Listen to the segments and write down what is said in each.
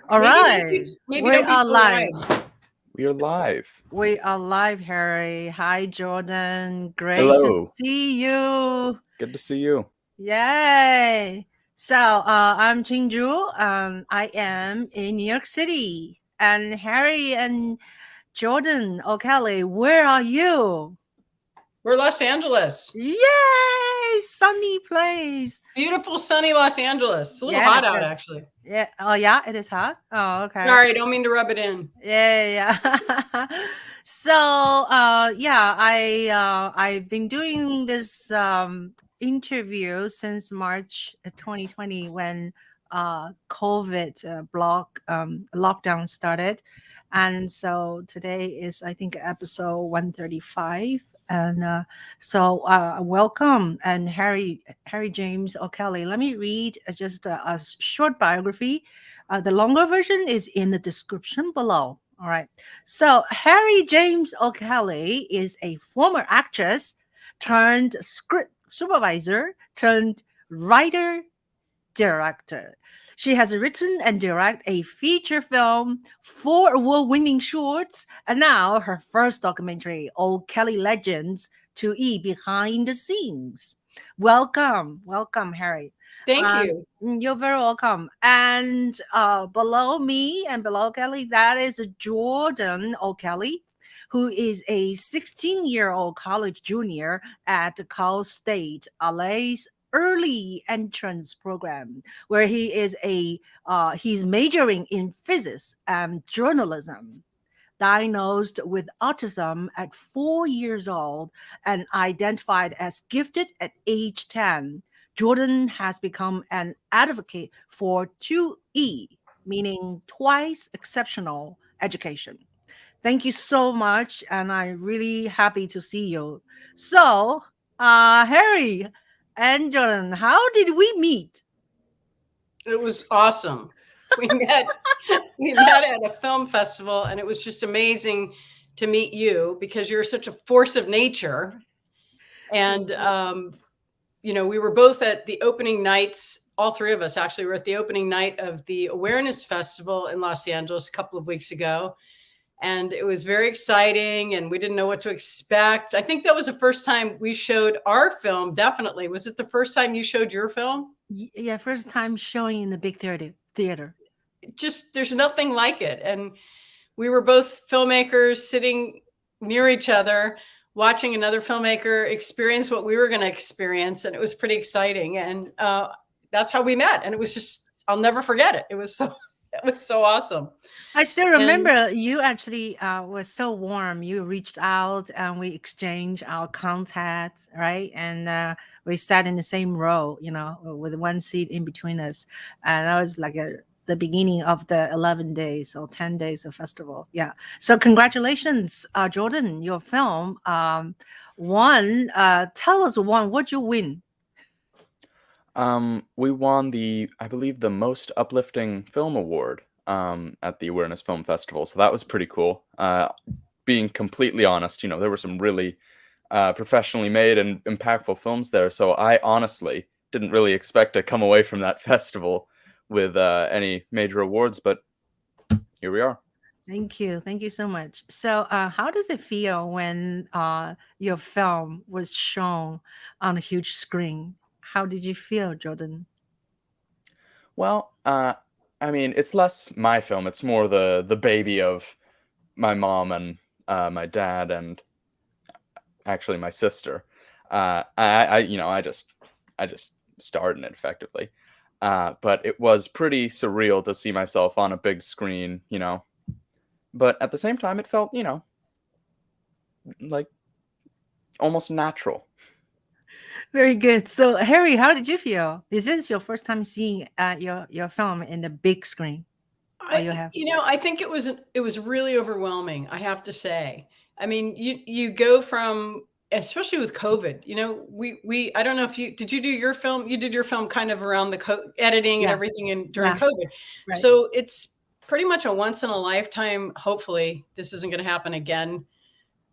All right. Maybe don't be so live. loud. We are live. We are live, Harri. Hi, Jordan. Great Hello. to see you. Good to see you. Yay. So I'm Ching Juhl. I am in New York City. And Harri and Jordan O'Kelley, where are you? We're Los Angeles. Yay! Sunny place. Beautiful, sunny Los Angeles. It's a little hot out, actually. Yeah. Oh, yeah, it is hot. Oh, okay. Sorry, don't mean to rub it in. Yeah. So, I've been doing this interview since March 2020 when COVID lockdown started. And so today is, I think, episode 135. And welcome. And Harri James O'Kelley. Let me read just a short biography. The longer version is in the description below. All right. So Harri James O'Kelley is a former actress turned script supervisor turned writer director. She has written and directed a feature film, 4 award-winning shorts, and now her first documentary, O'Kelley Legends, to E Behind the Scenes. Welcome, Harri. Thank you. You're very welcome. And below me and below Kelly, that is Jordan O'Kelley, who is a 16-year-old college junior at Cal State LA's early entrance program, where he is he's majoring in physics and journalism. Diagnosed with autism at 4 years old and identified as gifted at age 10, Jordan has become an advocate for 2E, meaning twice exceptional education. Thank you so much, and I'm really happy to see you. So, Harri and Jordan, how did we meet? It was awesome. We met at a film festival, and it was just amazing to meet you because you're such a force of nature. And we were both at the opening nights. All three of us actually were at the opening night of the Awareness Festival in Los Angeles a couple of weeks ago. And it was very exciting, and we didn't know what to expect. I think that was the first time we showed our film, definitely. Was it the first time you showed your film? Yeah, first time showing in the big theater. Just, there's nothing like it. And we were both filmmakers sitting near each other, watching another filmmaker experience what we were going to experience. And it was pretty exciting. And that's how we met. And it was just, I'll never forget it. It was so awesome. I still remember you actually was so warm. You reached out and we exchanged our contacts, right? And we sat in the same row, with one seat in between us. And that was like the beginning of the 11 days or 10 days of festival. Yeah. So congratulations, Jordan, your film won. Tell us what'd you win? We won I believe the most uplifting film award at the Awareness Film Festival. So that was pretty cool. Being completely honest, there were some really professionally made and impactful films there. So I honestly didn't really expect to come away from that festival with any major awards, but here we are. Thank you. Thank you so much. So how does it feel when your film was shown on a huge screen? How did you feel, Jordan? Well, I mean, it's less my film. It's more the baby of my mom and my dad and actually my sister. I just starred in it effectively. But it was pretty surreal to see myself on a big screen, But at the same time, it felt, like almost natural. Very good. So, Harri, how did you feel? This is your first time seeing your film in the big screen. I think it was really overwhelming, I have to say. I mean, you go from, especially with COVID, we I don't know if did you do your film? You did your film kind of around the editing and everything during COVID. Right. So it's pretty much a once in a lifetime. Hopefully this isn't going to happen again.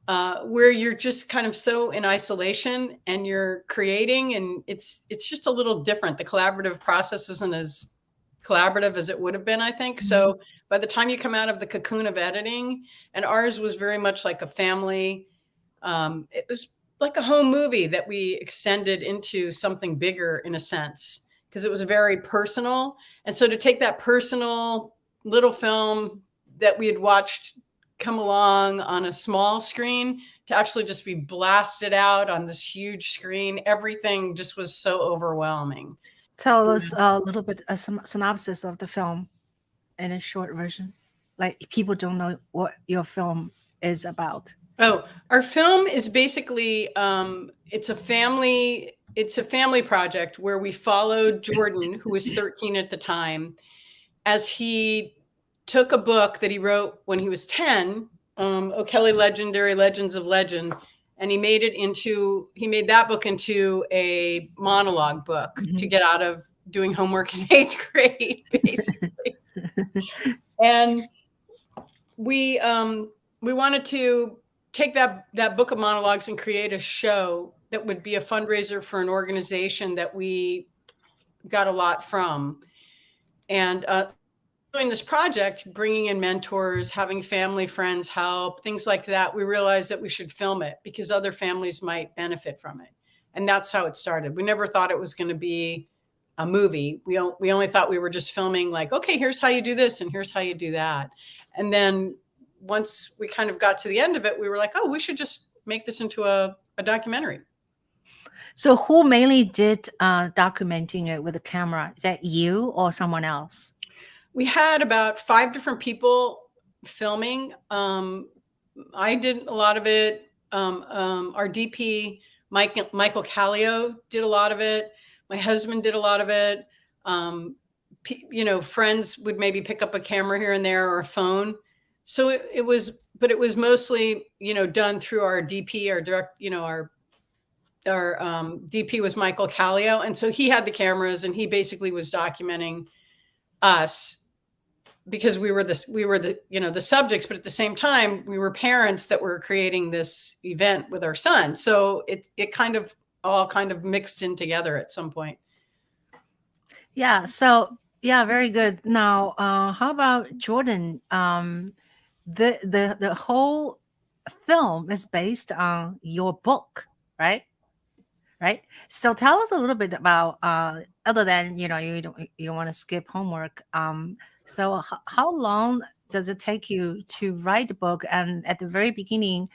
Where you're just kind of so in isolation and you're creating, and it's just a little different. The collaborative process isn't as collaborative as it would have been, I think. So by the time you come out of the cocoon of editing, and ours was very much like a family, it was like a home movie that we extended into something bigger in a sense, because it was very personal. And so to take that personal little film that we had watched come along on a small screen to actually just be blasted out on this huge screen, everything just was so overwhelming. Tell us a little bit a synopsis of the film in a short version. Like people don't know what your film is about. Oh, our film is basically it's a family project where we followed Jordan, who was 13 at the time, as he took a book that he wrote when he was 10, O'Kelley Legendary Legends of Legend, and he made that book into a monologue book to get out of doing homework in 8th grade, basically. And we wanted to take that book of monologues and create a show that would be a fundraiser for an organization that we got a lot from. And doing this project, bringing in mentors, having family, friends help, things like that, we realized that we should film it because other families might benefit from it. And that's how it started. We never thought it was going to be a movie. We only thought we were just filming like, okay, here's how you do this and here's how you do that. And then once we kind of got to the end of it, we were like, oh, we should just make this into a documentary. So who mainly did documenting it with a camera? Is that you or someone else? We had about 5 different people filming. I did a lot of it. Our DP, Michael Callio, did a lot of it. My husband did a lot of it. Friends would maybe pick up a camera here and there or a phone. So it was mostly, done through our DP, our direct, our DP was Michael Callio. And so he had the cameras and he basically was documenting us because we were the subjects, but at the same time, we were parents that were creating this event with our son. So it all kind of mixed in together at some point. Yeah. So yeah, very good. Now, how about Jordan? The whole film is based on your book, right? Right. So tell us a little bit about other than you want to skip homework. So how long does it take you to write the book? And at the very beginning,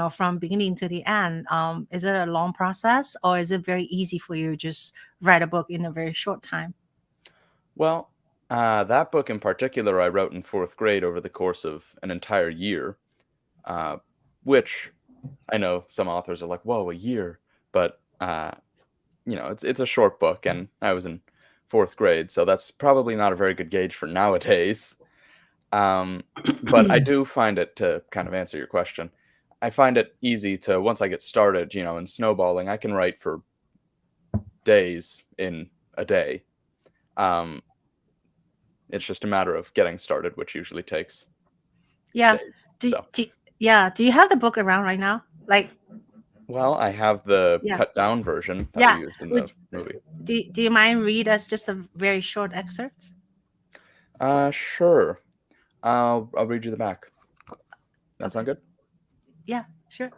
from beginning to the end, is it a long process or is it very easy for you to just write a book in a very short time? Well, that book in particular, I wrote in 4th grade over the course of an entire year, which I know some authors are like, whoa, a year. But, it's a short book and I was in 4th grade, so that's probably not a very good gauge for nowadays. But I do find it, to kind of answer your question, I find it easy to, once I get started, in snowballing, I can write for days in a day. It's just a matter of getting started, which usually takes days. Do you have the book around right now? Well, I have the cut down version that we used in the movie. Do you mind read us just a very short excerpt? Sure. I'll read you the back. That sound good? Yeah, sure.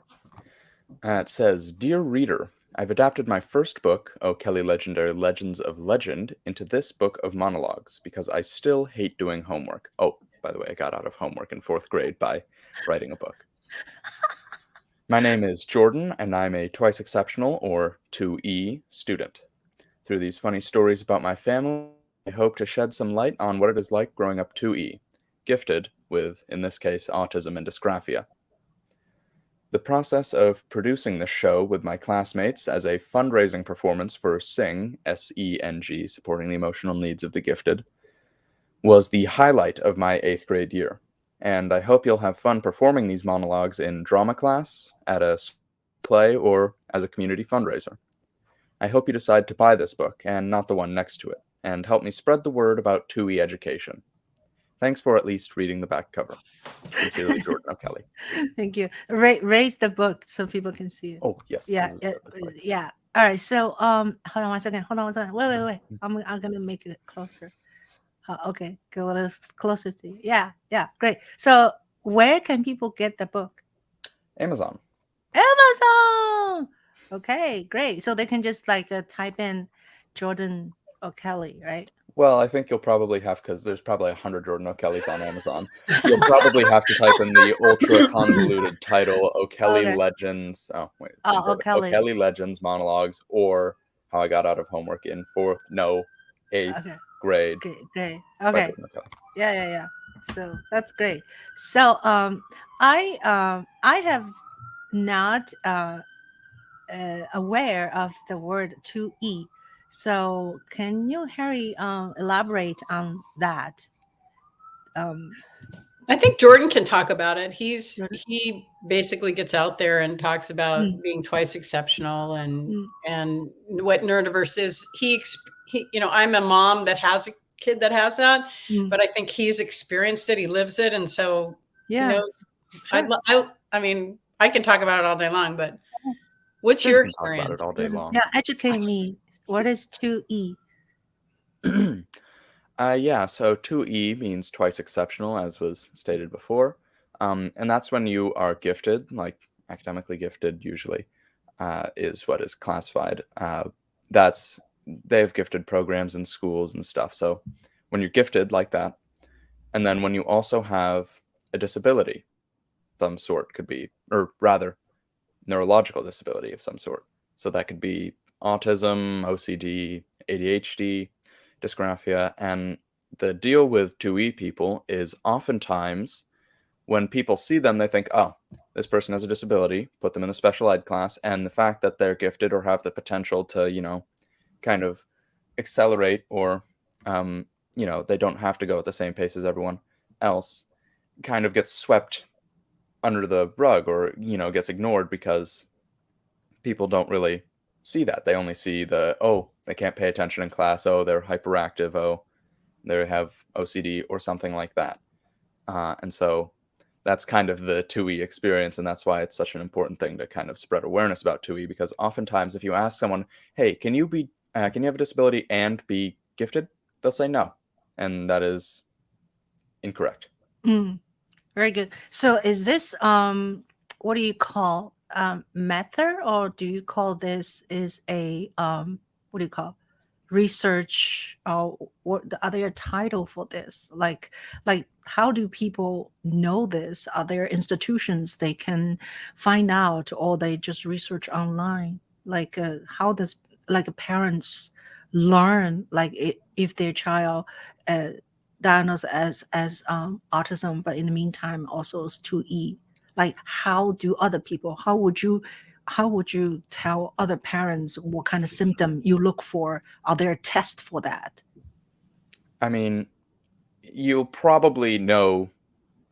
It says, "Dear reader, I've adapted my first book, O'Kelley Legendary Legends of Legend, into this book of monologues because I still hate doing homework." Oh, by the way, I got out of homework in 4th grade by writing a book. "My name is Jordan, and I'm a twice exceptional, or 2E, student. Through these funny stories about my family, I hope to shed some light on what it is like growing up 2E, gifted with, in this case, autism and dysgraphia. The process of producing this show with my classmates as a fundraising performance for SENG, SENG, supporting the emotional needs of the gifted, was the highlight of my 8th grade year. And I hope you'll have fun performing these monologues in drama class, at a play, or as a community fundraiser. I hope you decide to buy this book, and not the one next to it, and help me spread the word about 2E education. Thanks for at least reading the back cover. Sincerely, Jordan O'Kelley." Thank you. Raise the book so people can see it. Oh, yes. Yeah. All right. So hold on one second. Hold on one second. Wait. I'm gonna make it closer. Okay, go a little closer to you. Yeah, great. So where can people get the book? Amazon. Amazon. Okay, great. So they can just like type in Jordan O'Kelley, right? Well, I think you'll probably have, because there's probably 100 Jordan O'Kelleys on Amazon. You'll probably have to type in the ultra convoluted title, O'Kelley Okay. Legends. Oh, wait, it's inverted. O'Kelley. O'Kelley Legends Monologues, or How I Got Out of Homework in 8th Okay. grade. Great. by Okay. Jordan O'Kelley. Yeah. So that's great. So I have not aware of the word 2E. So can you, Harri, elaborate on that? I think Jordan can talk about it. Jordan? He basically gets out there and talks about being twice exceptional and what neurodiverse is. He I'm a mom that has a kid that has that, but I think he's experienced it. He lives it, and so he knows. Sure. I mean, I can talk about it all day long, but what's Sure, your you can talk about experience? it all day long. Yeah, educate me. What is 2E? Yeah, so 2E means twice exceptional, as was stated before. And that's when you are gifted, like academically gifted usually, is what is classified. They have gifted programs in schools and stuff. So when you're gifted like that, and then when you also have a disability, some sort could be, or rather, neurological disability of some sort. So that could be autism, OCD, ADHD, dysgraphia. And the deal with 2E people is oftentimes when people see them, they think, oh, this person has a disability, put them in the special ed class. And the fact that they're gifted or have the potential to, kind of accelerate or, they don't have to go at the same pace as everyone else, kind of gets swept under the rug or, gets ignored because people don't really see that. They only see they can't pay attention in class. Oh, they're hyperactive. Oh, they have OCD or something like that. And so that's kind of the 2E experience. And that's why it's such an important thing to kind of spread awareness about 2E, because oftentimes if you ask someone, hey, can you have a disability and be gifted? They'll say no. And that is incorrect. Very good. So is this, what do you call, method, or do you call this is a, what do you call, research, or what the other title for this? Like how do people know this? Are there institutions they can find out, or they just research online? Like how does parents learn, like if their child diagnosed as autism, but in the meantime also is 2E? Like how would you tell other parents what kind of symptom you look for? Are there tests for that? I mean, you'll probably know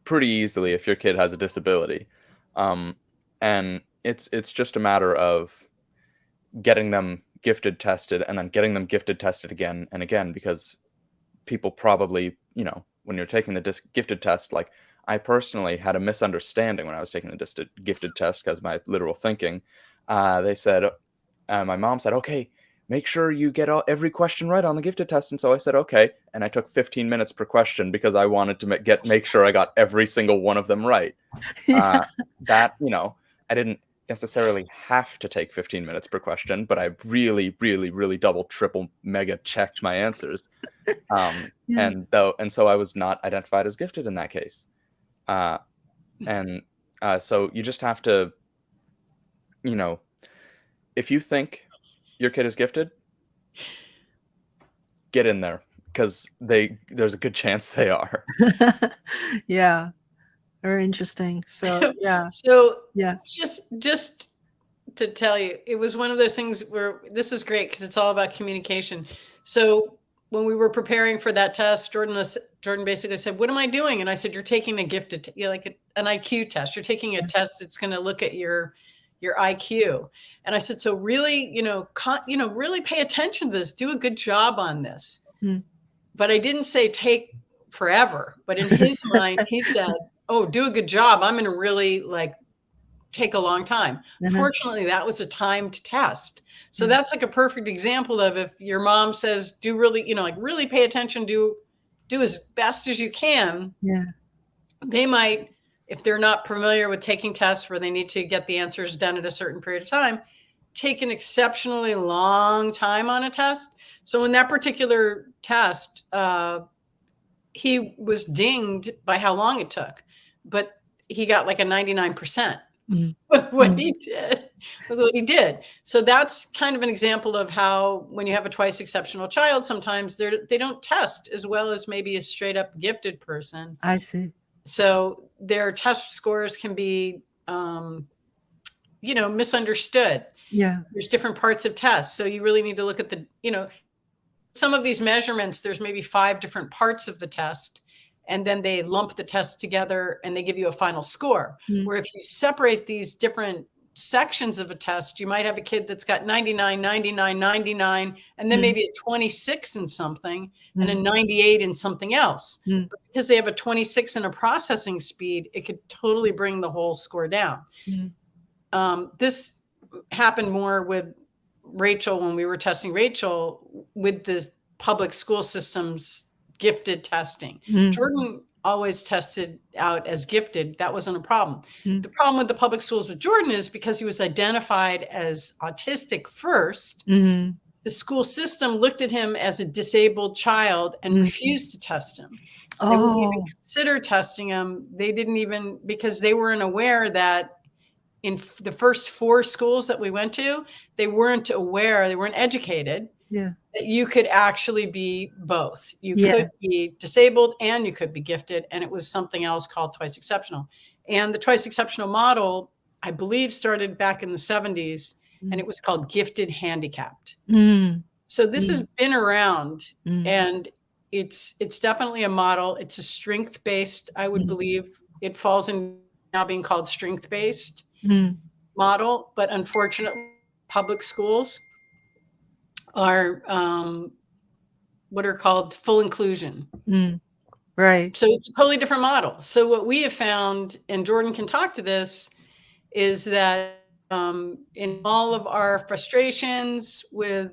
pretty easily if your kid has a disability. And it's just a matter of getting them gifted tested and then getting them gifted tested again and again, because people probably, when you're taking the gifted test, like I personally had a misunderstanding when I was taking the gifted test because my literal thinking, they said, my mom said, okay, make sure you get every question right on the gifted test. And so I said, okay. And I took 15 minutes per question because I wanted to make sure I got every single one of them right. Yeah. I didn't necessarily have to take 15 minutes per question, but I really, really, really double, triple, mega checked my answers. Yeah. And so I was not identified as gifted in that case. So you just have to, if you think your kid is gifted, get in there, because there's a good chance they are. Yeah. Very interesting. So yeah. So Yeah. just to tell you, it was one of those things where this is great because it's all about communication. So when we were preparing for that test, Jordan basically said, "What am I doing?" And I said, "You're taking a gifted, like an IQ test. You're taking a test that's going to look at your IQ." And I said, "So really, really pay attention to this. Do a good job on this." But I didn't say take forever. But in his mind, he said, "Oh, do a good job. I'm going to really take a long time. Mhm. Fortunately, that was a timed test. So that's like a perfect example of if your mom says, do really, like really pay attention, do as best as you can. Yeah. They might, if they're not familiar with taking tests where they need to get the answers done at a certain period of time, take an exceptionally long time on a test. So in that particular test, he was dinged by how long it took, but he got like a 99%. What he did was what he did. So that's kind of an example of how when you have a twice exceptional child, sometimes they don't test as well as maybe a straight up gifted person. I see. So their test scores can be, misunderstood. Yeah. There's different parts of tests. So you really need to look at some of these measurements, there's maybe 5 different parts of the test, and then they lump the tests together and they give you a final score. Where if you separate these different sections of a test, you might have a kid that's got 99, 99, 99, and then maybe a 26 in something and a 98 in something else. But because they have a 26 in a processing speed, it could totally bring the whole score down. This happened more with Rachel when we were testing Rachel with the public school system's gifted testing. Jordan always tested out as gifted. That wasn't a problem. The problem with the public schools with Jordan is because he was identified as autistic first, the school system looked at him as a disabled child and refused to test him. They wouldn't even consider testing him. They didn't even, because they weren't aware that in the first 4 schools that we went to, they weren't aware, they weren't educated that you could actually be both. You could be disabled and you could be gifted. And it was something else called twice exceptional. And the twice exceptional model, I believe, started back in the 70s, and it was called gifted handicapped. So this has been around, and it's definitely a model. It's a strength-based, I would believe it falls in now being called strength-based model, but unfortunately public schools are what are called full inclusion. Right. So it's a totally different model. So what we have found, and Jordan can talk to this, is that in all of our frustrations with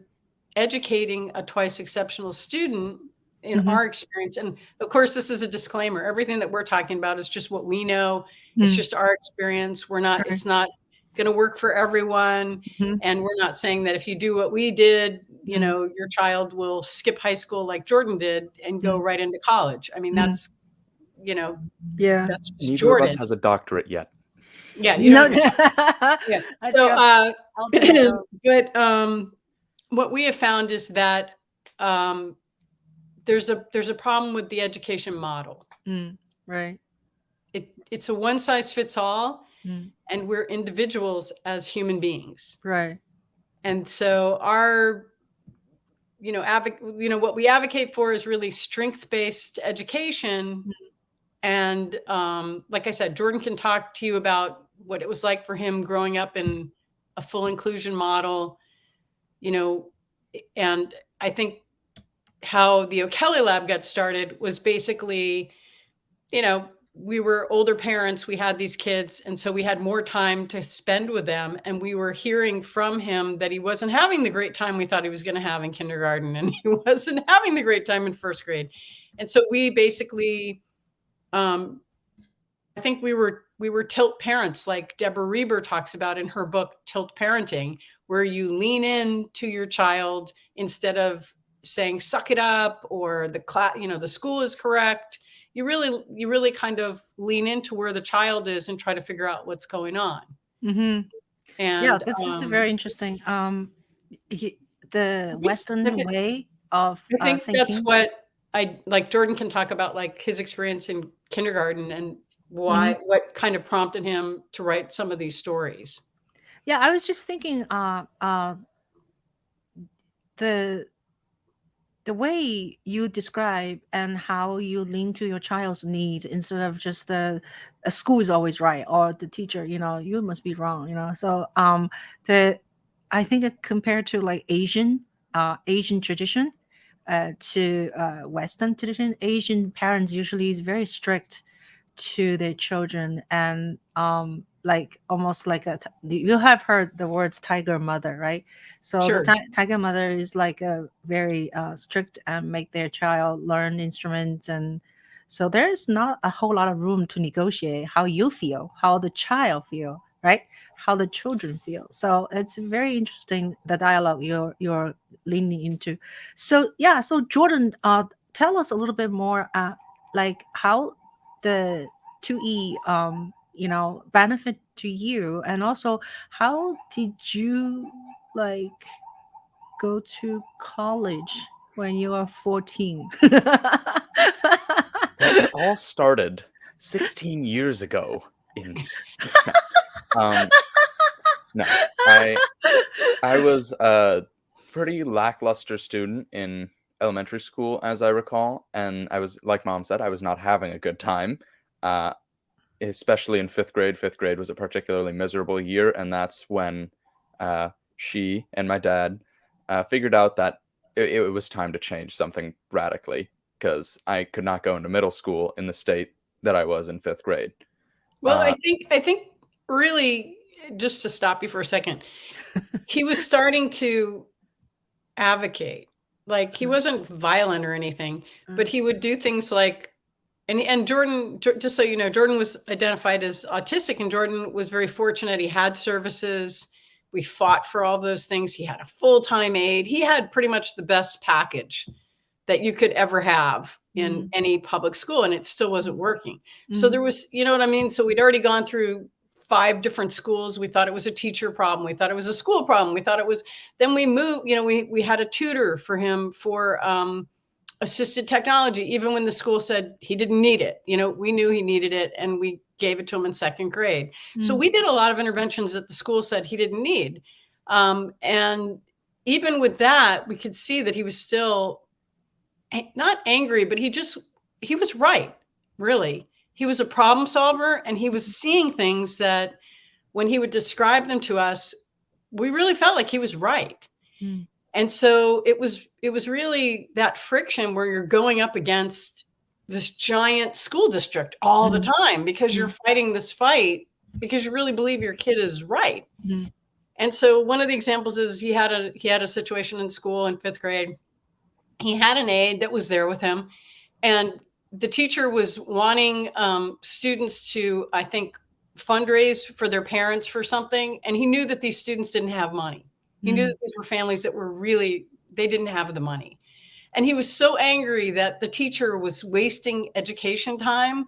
educating a twice exceptional student, in our experience, and of course this is a disclaimer, everything that we're talking about is just what we know. It's just our experience. We're not, it's not going to work for everyone. And we're not saying that if you do what we did, your child will skip high school like Jordan did and go right into college. I mean, that's, that's just Neither Jordan. of us has a doctorate yet. Yeah. So, but what we have found is that there's a problem with the education model. Right. It's a one size fits all, and we're individuals as human beings. Right. And so our, what we advocate for is really strength-based education. And like I said, Jordan can talk to you about what it was like for him growing up in a full inclusion model, and I think how the O'Kelley lab got started was basically, we were older parents, we had these kids, and so we had more time to spend with them. And we were hearing from him that he wasn't having the great time we thought he was going to have in kindergarten, and he wasn't having the great time in first grade. And so we basically, I think we were tilt parents, like Deborah Reber talks about in her book, Tilt Parenting, where you lean in to your child instead of saying, suck it up, or the class, the school is correct. You really kind of lean into where the child is and try to figure out what's going on. And this is very interesting. The Western way of I think thinking. That's what I like. Jordan can talk about, like, his experience in kindergarten and why, what kind of prompted him to write some of these stories. Yeah, I was just thinking, the way you describe and how you lean to your child's need instead of just a school is always right, or the teacher, you must be wrong, So I think it compared to like Asian tradition to Western tradition, Asian parents usually is very strict to their children, and like almost like you have heard the words tiger mother, right? So Sure. the tiger mother is like a very strict and make their child learn instruments, and so there's not a whole lot of room to negotiate how you feel, how the child feel, right? How the children feel. So it's very interesting, the dialogue you're leaning into. So yeah, so Jordan, tell us a little bit more, like how the 2E benefit to you, and also how did you like go to college when you were 14? Well, it all started 16 years ago in no, I was a pretty lackluster student in elementary school, as I recall, and I was, like Mom said, I was not having a good time, especially in 5th grade. 5th grade was a particularly miserable year, and that's when she and my dad figured out that it was time to change something radically, because I could not go into middle school in the state that I was in 5th grade. Well, I think really, just to stop you for a second, he was starting to advocate. Like, he wasn't violent or anything, but he would do things like, and Jordan, just so you know, Jordan was identified as autistic, and Jordan was very fortunate. He had services. We fought for all those things. He had a full-time aide. He had pretty much the best package that you could ever have in any public school, and it still wasn't working. So there was, you know what I mean? So we'd already gone through 5 different schools. We thought it was a teacher problem. We thought it was a school problem. We thought it was, then we moved, we had a tutor for him for assisted technology, even when the school said he didn't need it. We knew he needed it, and we gave it to him in 2nd grade. So we did a lot of interventions that the school said he didn't need. And even with that, we could see that he was still not angry, but he was right, really. He was a problem solver, and he was seeing things that when he would describe them to us, we really felt like he was right. And so it was really that friction where you're going up against this giant school district all the time, because you're fighting this fight because you really believe your kid is right. And so one of the examples is he had a situation in school in 5th grade. He had an aide that was there with him, and the teacher was wanting students to, I think, fundraise for their parents for something. And he knew that these students didn't have money. He knew that these were families that were really, they didn't have the money. And he was so angry that the teacher was wasting education time,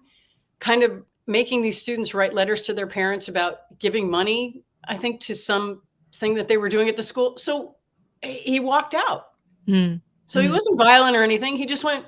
kind of making these students write letters to their parents about giving money, I think, to something that they were doing at the school. So he walked out. So he wasn't violent or anything. He just went,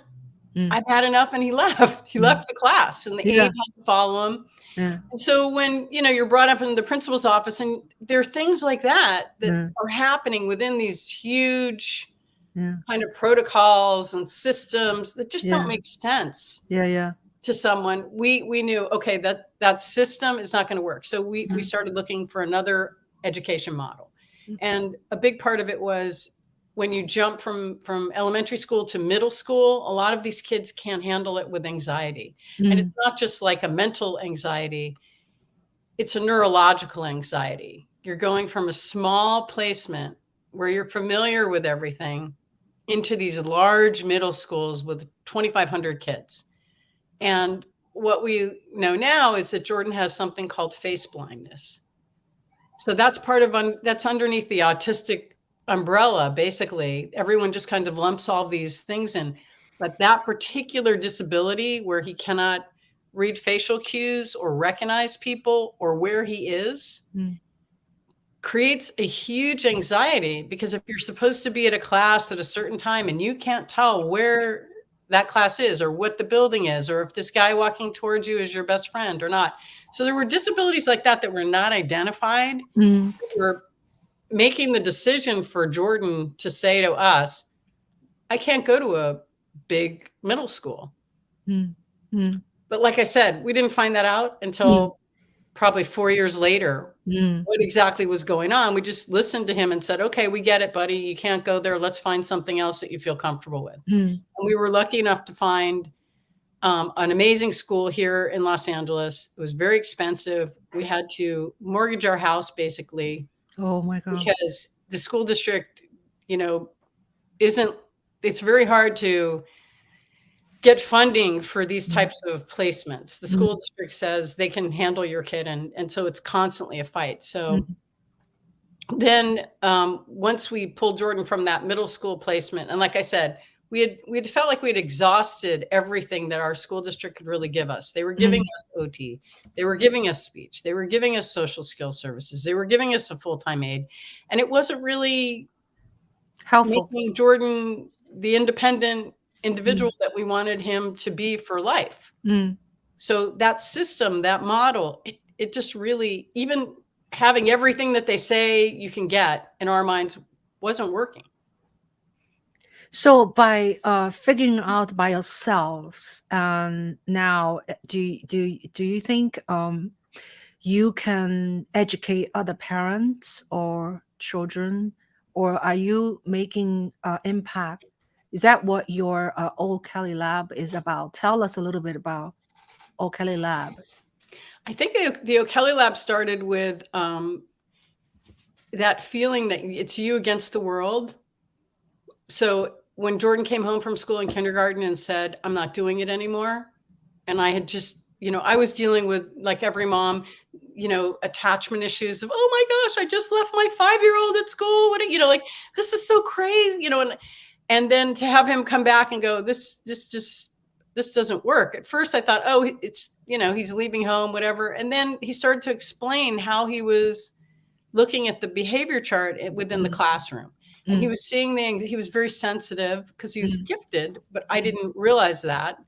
I've had enough. And he left. He left the class, and the aide had to follow him. And so when, you're brought up in the principal's office, and there are things like that are happening within these huge kind of protocols and systems that just don't make sense to someone. We knew, okay, that system is not going to work. So we started looking for another education model. And a big part of it was, when you jump from elementary school to middle school, a lot of these kids can't handle it with anxiety. And it's not just like a mental anxiety, it's a neurological anxiety. You're going from a small placement where you're familiar with everything into these large middle schools with 2,500 kids. And what we know now is that Jordan has something called face blindness. So that's that's underneath the autistic umbrella. Basically, everyone just kind of lumps all these things in, but that particular disability, where he cannot read facial cues or recognize people or where he is, creates a huge anxiety, because if you're supposed to be at a class at a certain time and you can't tell where that class is or what the building is, or if this guy walking towards you is your best friend or not. So there were disabilities like that were not identified. Were making the decision for Jordan to say to us, I can't go to a big middle school. But like I said, we didn't find that out until probably 4 years later, what exactly was going on. We just listened to him and said, okay, we get it, buddy. You can't go there. Let's find something else that you feel comfortable with. And we were lucky enough to find an amazing school here in Los Angeles. It was very expensive. We had to mortgage our house basically. Oh my God. Because the school district, it's very hard to get funding for these types of placements. The school district says they can handle your kid. And so it's constantly a fight. So then once we pulled Jordan from that middle school placement, and like I said, we had felt like we had exhausted everything that our school district could really give us. They were giving us OT. They were giving us speech. They were giving us social skills services. They were giving us a full-time aide. And it wasn't really helpful, making Jordan the independent individual that we wanted him to be for life. So that system, that model, it just really, even having everything that they say you can get in our minds wasn't working. So by figuring out by yourselves, now do you think you can educate other parents or children, or are you making impact? Is that what your O'Kelley Lab is about? Tell us a little bit about O'Kelley Lab. I think the O'Kelley Lab started with that feeling that it's you against the world. So when Jordan came home from school in kindergarten and said, I'm not doing it anymore. And I had just, I was dealing with, like every mom, attachment issues of, oh my gosh, I just left my 5-year-old at school. What, like, this is so crazy, and then to have him come back and go, this doesn't work. At first I thought, oh, it's, he's leaving home, whatever. And then he started to explain how he was looking at the behavior chart within the classroom. And he was seeing things. He was very sensitive because he was gifted, but I didn't realize that.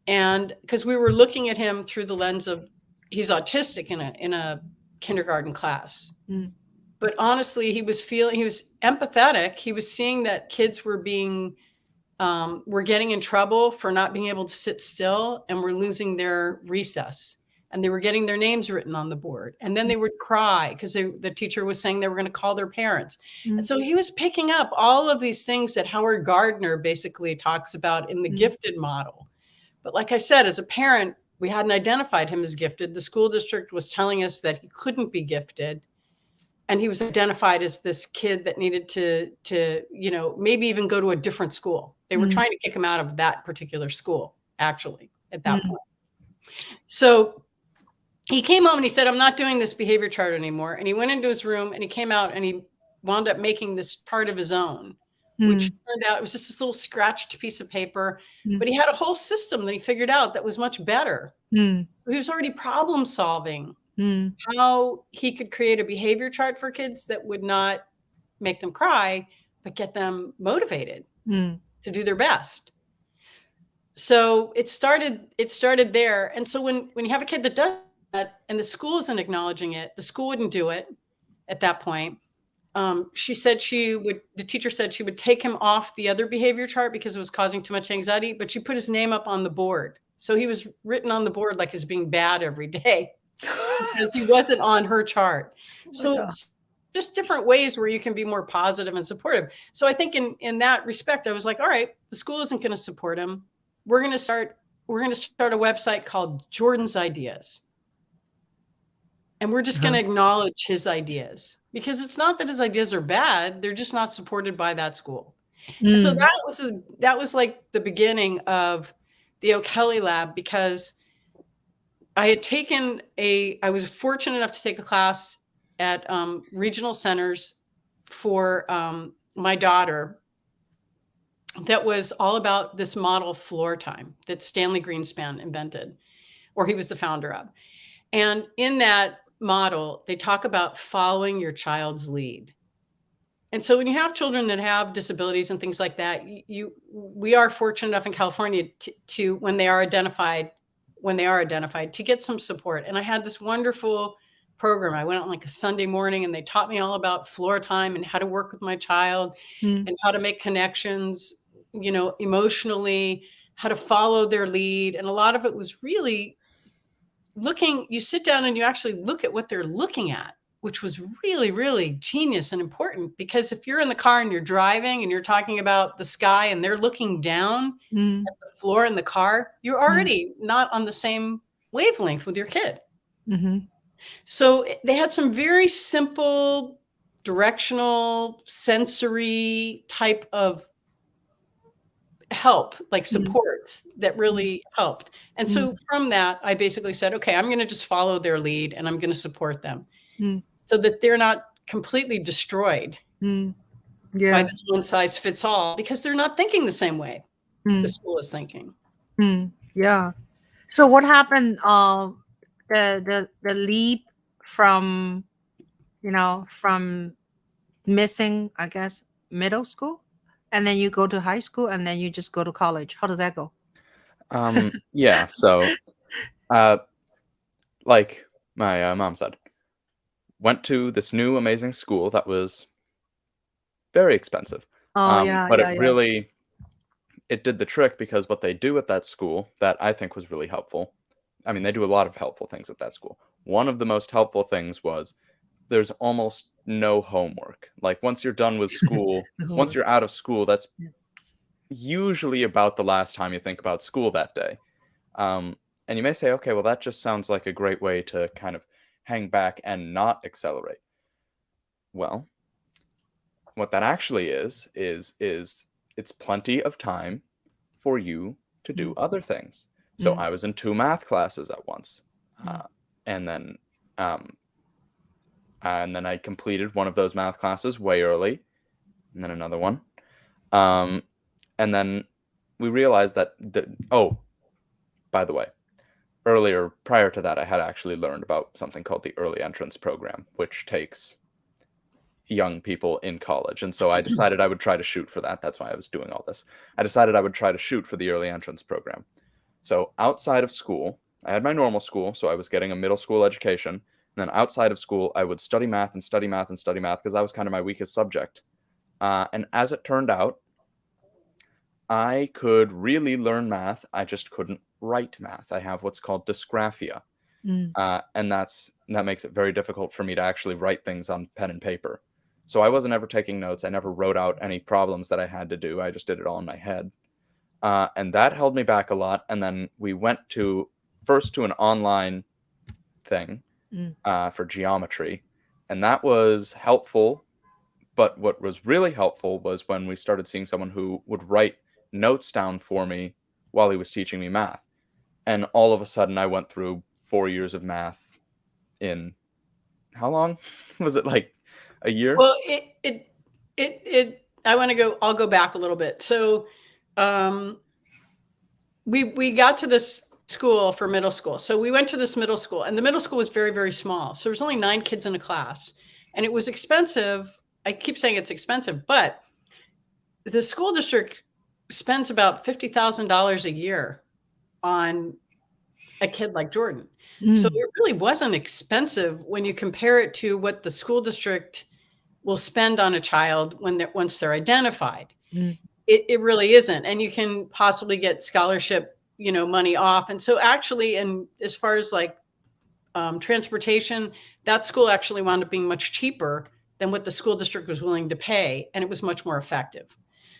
And because we were looking at him through the lens of he's autistic in a kindergarten class. But honestly, he was empathetic. He was seeing that kids were getting in trouble for not being able to sit still and were losing their recess. And they were getting their names written on the board. And then they would cry because the teacher was saying they were going to call their parents. And so he was picking up all of these things that Howard Gardner basically talks about in the gifted model. But like I said, as a parent, we hadn't identified him as gifted. The school district was telling us that he couldn't be gifted. And he was identified as this kid that needed to maybe even go to a different school. They were trying to kick him out of that particular school, actually, at that point. So he came home and he said, I'm not doing this behavior chart anymore. And he went into his room and he came out and he wound up making this chart of his own, which turned out, it was just this little scratched piece of paper, but he had a whole system that he figured out that was much better. He was already problem solving how he could create a behavior chart for kids that would not make them cry, but get them motivated to do their best. So it started there. And so when you have a kid that does that and the school isn't acknowledging it, the school wouldn't do it at that point. The teacher said she would take him off the other behavior chart because it was causing too much anxiety, but she put his name up on the board. So he was written on the board like he's being bad every day because he wasn't on her chart. So it's just different ways where you can be more positive and supportive. So I think in that respect, I was like, all right, the school isn't going to support him. We're going to start a website called Jordan's Ideas. And we're just going to acknowledge his ideas, because it's not that his ideas are bad. They're just not supported by that school. And so that was like the beginning of the O'Kelley Lab, because I was fortunate enough to take a class at regional centers for my daughter that was all about this model floor time that Stanley Greenspan invented, or he was the founder of. And in that model, they talk about following your child's lead. And so when you have children that have disabilities and things like that, we are fortunate enough in California to when they are identified, to get some support. And I had this wonderful program. I went on like a Sunday morning and they taught me all about floor time and how to work with my child and how to make connections, emotionally, how to follow their lead. And a lot of it was really you sit down and you actually look at what they're looking at. which was really, really genius and important, because if you're in the car and you're driving and you're talking about the sky and they're looking down at the floor in the car, you're already not on the same wavelength with your kid. So they had some very simple, directional, sensory type of help, like supports that really helped. And so from that, I basically said, okay, I'm going to just follow their lead and I'm going to support them so that they're not completely destroyed by this one size fits all, because they're not thinking the same way the school is thinking. Yeah. So what happened? The leap from, from missing, I guess, middle school, and then you go to high school, and then you just go to college. How does that go? Yeah. So, like my mom said, went to this new amazing school that was very expensive. But it really, it did the trick, because what they do at that school that I think was really helpful. I mean, they do a lot of helpful things at that school. One of the most helpful things was there's almost no homework. Like, once you're done with school, once you're out of school, that's usually about the last time you think about school that day. And you may say, okay, well, that just sounds like a great way to kind of hang back and not accelerate. Well, what that actually is it's plenty of time for you to do other things. So I was in 2 math classes at once. And then I completed one of those math classes way early, and then another one. And then we realized that, by the way, earlier, prior to that, I had actually learned about something called the early entrance program, which takes young people in college. And so I decided I would try to shoot for that. That's why I was doing all this. I decided I would try to shoot for the early entrance program. So outside of school, I had my normal school, so I was getting a middle school education. And then outside of school, I would study math and study math and study math, because that was kind of my weakest subject. And as it turned out, I could really learn math. I just couldn't write math. I have what's called dysgraphia. And that makes it very difficult for me to actually write things on pen and paper. So I wasn't ever taking notes. I never wrote out any problems that I had to do. I just did it all in my head. And that held me back a lot. And then we went first to an online thing for geometry. And that was helpful. But what was really helpful was when we started seeing someone who would write notes down for me while he was teaching me math. And all of a sudden I went through 4 years of math in, how long was it, like a year? Well, I'll go back a little bit. So we got to this school for middle school. So we went to this middle school, and the middle school was very, very small. So there was only 9 kids in a class, and it was expensive. I keep saying it's expensive, but the school district spends about $50,000 a year on a kid like Jordan. So it really wasn't expensive when you compare it to what the school district will spend on a child once they're identified. It really isn't. And you can possibly get scholarship, money off. And so actually, and as far as like transportation, that school actually wound up being much cheaper than what the school district was willing to pay. And it was much more effective.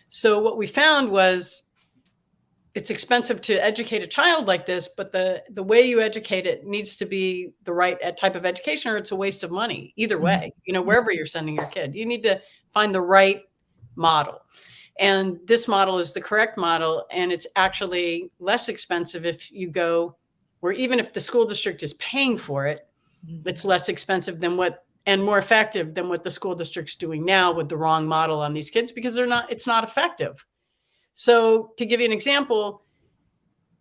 So what we found was, it's expensive to educate a child like this, but the way you educate it needs to be the right type of education, or it's a waste of money. Either way, wherever you're sending your kid, you need to find the right model. And this model is the correct model. And it's actually less expensive if you go, or even if the school district is paying for it, it's less expensive and more effective than what the school district's doing now with the wrong model on these kids, because it's not effective. So to give you an example,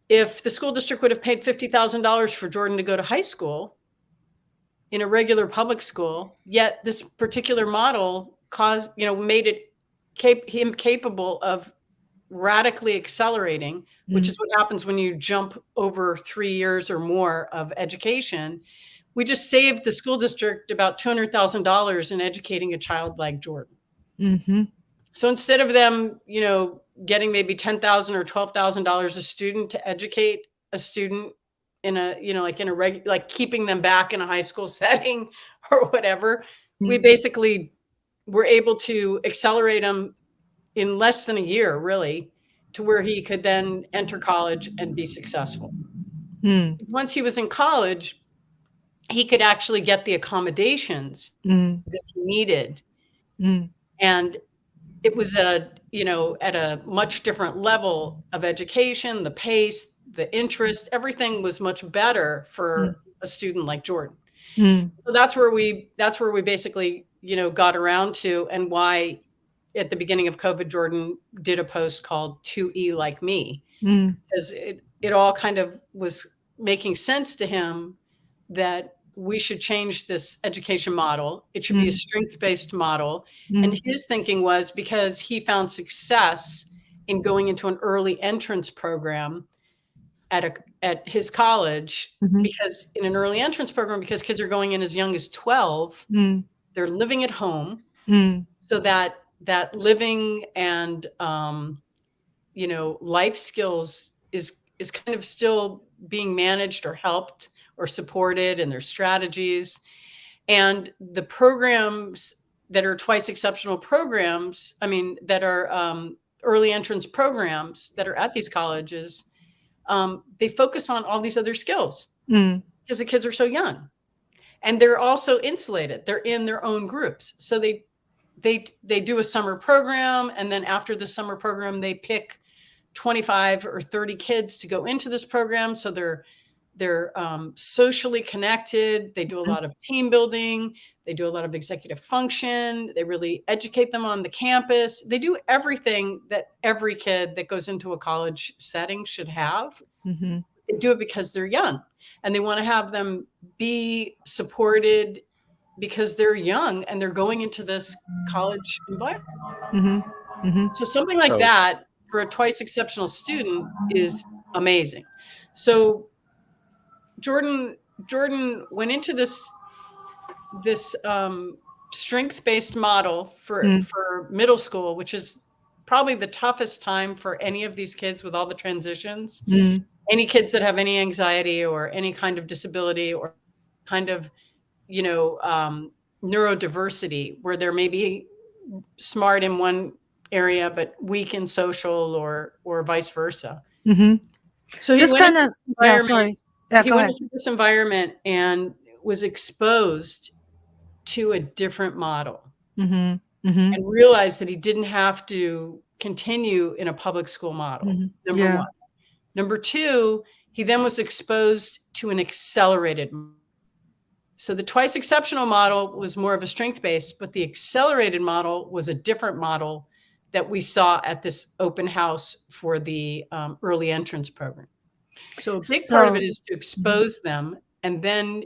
if the school district would have paid $50,000 for Jordan to go to high school in a regular public school, yet this particular model made him capable of radically accelerating, which is what happens when you jump over 3 years or more of education. We just saved the school district about $200,000 in educating a child like Jordan. So instead of them, getting maybe $10,000 or $12,000 a student to educate a student like in a like keeping them back in a high school setting or whatever. We Mm. basically were able to accelerate him in less than a year, really, to where he could then enter college and be successful. Mm. Once he was in college, he could actually get the accommodations Mm. that he needed. Mm. And it was at a much different level of education, the pace, the interest, everything was much better for a student like Jordan. Mm. So that's where we basically, got around to, and why at the beginning of COVID, Jordan did a post called 2E Like Me, Mm. because it all kind of was making sense to him that we should change this education model. It should be a strength-based model. And his thinking was, because he found success in going into an early entrance program at his college, because in an early entrance program, because kids are going in as young as 12, they're living at home. So that living and life skills is kind of still being managed or helped or supported, and their strategies. And the programs that are twice exceptional programs, that are early entrance programs that are at these colleges, they focus on all these other skills because the kids are so young, and they're also insulated. They're in their own groups. So they do a summer program, and then after the summer program, they pick 25 or 30 kids to go into this program. So they're socially connected. They do a lot of team building. They do a lot of executive function. They really educate them on the campus. They do everything that every kid that goes into a college setting should have. They do it because they're young, and they want to have them be supported because they're young and they're going into this college environment. So something like that for a twice exceptional student is amazing. So Jordan went into this strength-based model for middle school, which is probably the toughest time for any of these kids with all the transitions. Any kids that have any anxiety or any kind of disability or kind of, neurodiversity, where they're maybe smart in one area but weak in social or vice versa. So he went into this environment and was exposed to a different model, and realized that he didn't have to continue in a public school model. Number one. Number two, he then was exposed to an accelerated model. So the twice exceptional model was more of a strength-based, but the accelerated model was a different model that we saw at this open house for the early entrance program. So a big part of it is to expose them. And then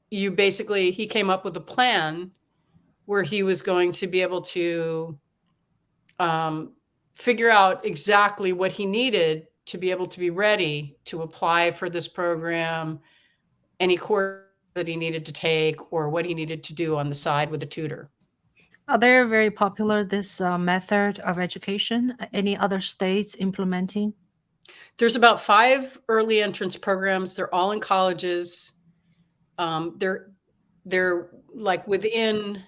he came up with a plan where he was going to be able to figure out exactly what he needed to be able to be ready to apply for this program, any course that he needed to take, or what he needed to do on the side with a tutor. Are they very popular, this method of education? Any other states implementing? There's about 5 early entrance programs. They're all in colleges. They're like within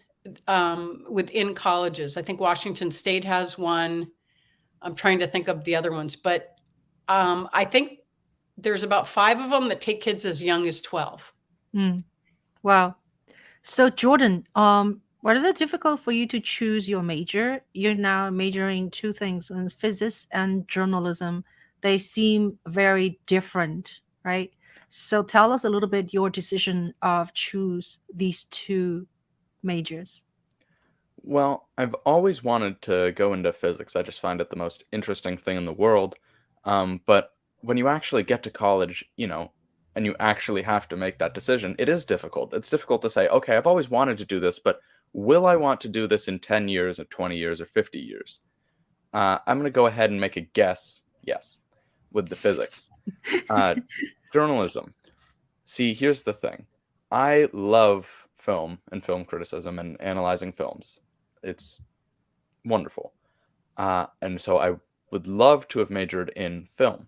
colleges. I think Washington State has one. I'm trying to think of the other ones, but I think there's about 5 of them that take kids as young as 12. Wow. So Jordan, was it difficult for you to choose your major? You're now majoring 2 things, in physics and journalism. They seem very different, right? So tell us a little bit your decision of choose these 2 majors. Well, I've always wanted to go into physics. I just find it the most interesting thing in the world. But when you actually get to college, and you actually have to make that decision, it is difficult. It's difficult to say, okay, I've always wanted to do this, but will I want to do this in 10 years or 20 years or 50 years? I'm going to go ahead and make a guess, yes, with the physics. Journalism. See, here's the thing. I love film and film criticism and analyzing films. It's wonderful. And so I would love to have majored in film,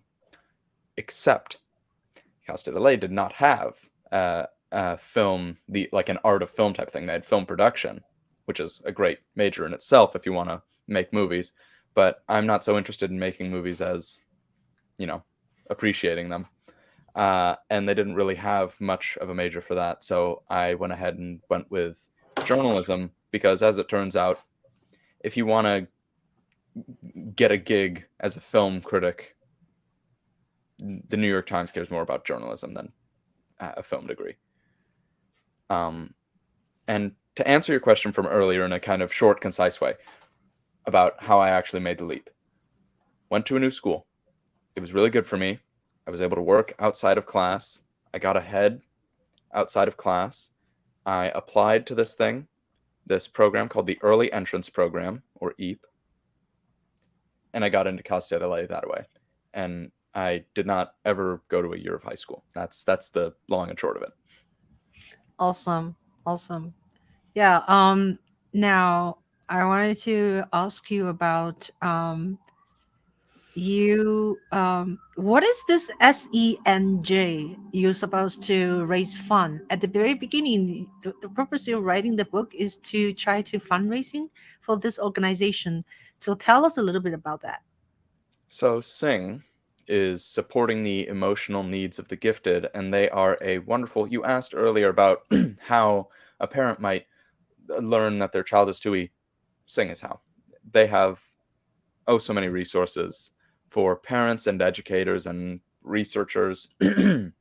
except Cal State LA did not have film, like an art of film type thing. They had film production, which is a great major in itself if you want to make movies. But I'm not so interested in making movies as, appreciating them. And they didn't really have much of a major for that. So I went ahead and went with journalism because, as it turns out, if you want to get a gig as a film critic, the New York Times cares more about journalism than a film degree. And to answer your question from earlier in a kind of short, concise way about how I actually made the leap, went to a new school. It was really good for me. I was able to work outside of class. I got ahead outside of class. I applied to this program called the Early Entrance Program, or EAP. And I got into Cal State LA that way. And I did not ever go to a year of high school. That's the long and short of it. Awesome. Yeah. Now I wanted to ask you about what is this SENG you're supposed to raise fund? At the very beginning, the purpose of writing the book is to try to fundraising for this organization. So tell us a little bit about that. So SENG is supporting the emotional needs of the gifted, and they are a wonderful... You asked earlier about how a parent might learn that their child is 2E. SENG is how. They have so many resources for parents and educators and researchers. And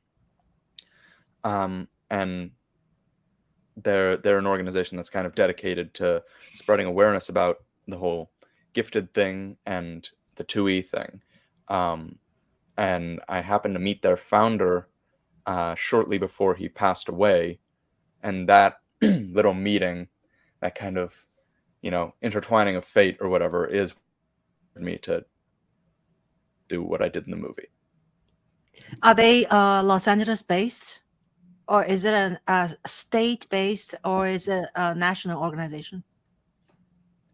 they're an organization that's kind of dedicated to spreading awareness about the whole gifted thing and the 2E thing. And I happened to meet their founder shortly before he passed away. And that little meeting, that kind of, intertwining of fate or whatever, is me to do what I did in the movie. Are they Los Angeles based, or is it a state based, or is it a national organization?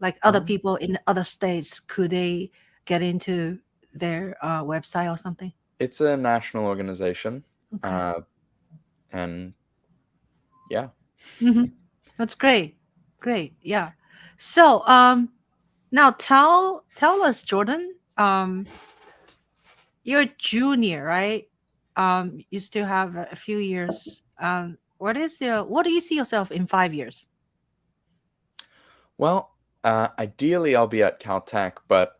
Like other people in other states, could they get into their website or something? It's a national organization. Okay. And yeah. Mm-hmm. That's great. Yeah. So now tell us, Jordan, you're a junior, right? You still have a few years. What do you see yourself in 5 years? Well, ideally I'll be at Caltech, but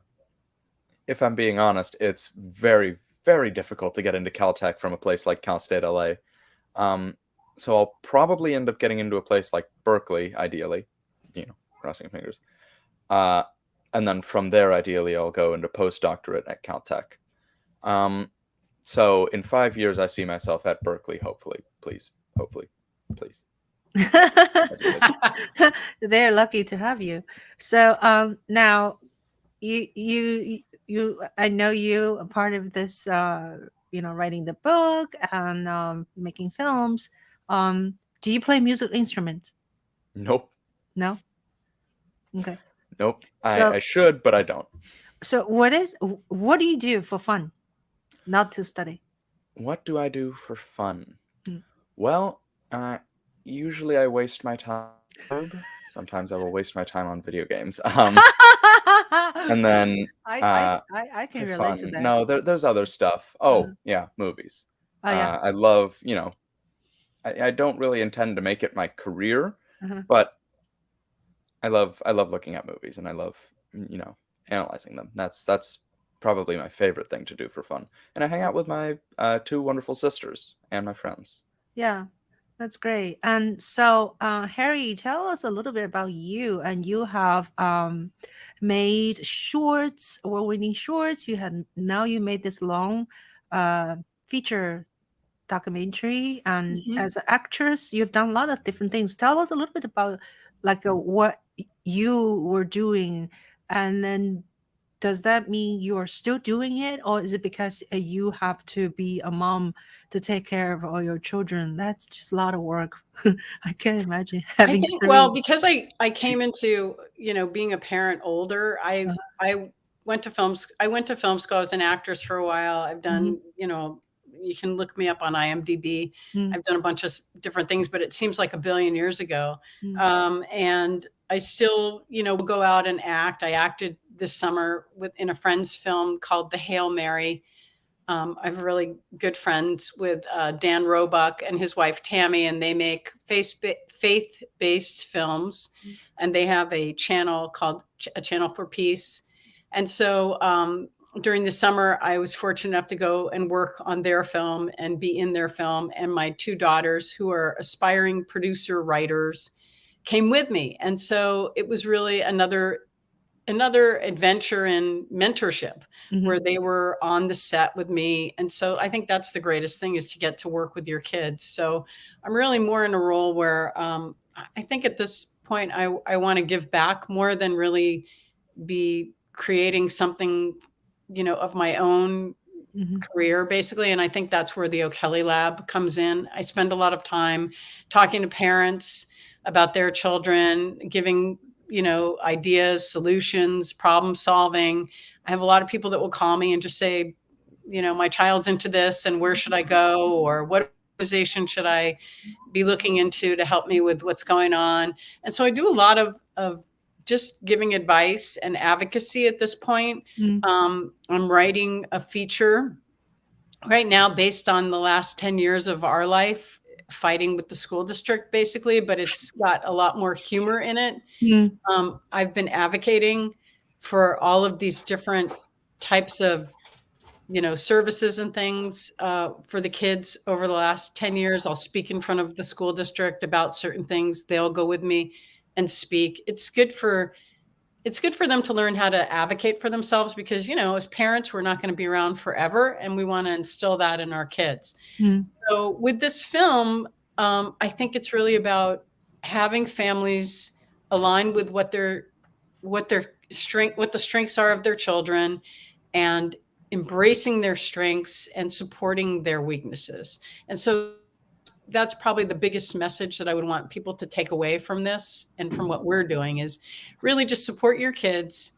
if I'm being honest, it's very, very difficult to get into Caltech from a place like Cal State LA. So I'll probably end up getting into a place like Berkeley, ideally, crossing fingers. And then from there, ideally, I'll go into postdoctorate at Caltech. So in 5 years, I see myself at Berkeley, hopefully. Please. They're lucky to have you. So now you I know you are part of this writing the book and making films. Do you play music instruments? Nope. No? Okay. Nope. I should, but I don't. So what do you do for fun? Not to study. What do I do for fun? Well, usually I waste my time. Sometimes I will waste my time on video games. And then I can relate fun. to that. No, there's other stuff. Yeah, movies. Yeah. I love, I don't really intend to make it my career, but I love looking at movies, and I love, analyzing them. That's probably my favorite thing to do for fun. And I hang out with my 2 wonderful sisters and my friends. Yeah, that's great. And so, Harri, tell us a little bit about you. And you have made shorts, award-winning shorts. Now you made this long feature documentary, and as an actress, you've done a lot of different things. Tell us a little bit about what you were doing, and then does that mean you're still doing it, or is it because you have to be a mom to take care of all your children? That's just a lot of work. I can't imagine having. I think, well, because I came into being a parent older, I went to film school. I was an actress for a while. I've done you can look me up on IMDb. I've done a bunch of different things, but it seems like a billion years ago. And I still, will go out and act. I acted this summer in a friend's film called The Hail Mary. I have really good friends with Dan Roebuck and his wife Tammy, and they make faith-based films, and they have a channel called A Channel for Peace. And so during the summer, I was fortunate enough to go and work on their film and be in their film. And my two daughters, who are aspiring producer writers, came with me. And so it was really another adventure in mentorship where they were on the set with me. And so I think that's the greatest thing, is to get to work with your kids. So I'm really more in a role where I think at this point, I want to give back more than really be creating something, of my own career, basically. And I think that's where the O'Kelley Lab comes in. I spend a lot of time talking to parents about their children, giving ideas, solutions, problem solving. I have a lot of people that will call me and just say, my child's into this, and where should I go? Or what organization should I be looking into to help me with what's going on? And so I do a lot of just giving advice and advocacy at this point. I'm writing a feature right now based on the last 10 years of our life, fighting with the school district, basically, but it's got a lot more humor in it. I've been advocating for all of these different types of, services and things for the kids over the last 10 years. I'll speak in front of the school district about certain things. They'll go with me and speak. It's good for them to learn how to advocate for themselves, because, as parents, we're not going to be around forever, and we want to instill that in our kids. So with this film, I think it's really about having families align with what the strengths are of their children, and embracing their strengths and supporting their weaknesses. And so that's probably the biggest message that I would want people to take away from this and from what we're doing, is really just support your kids,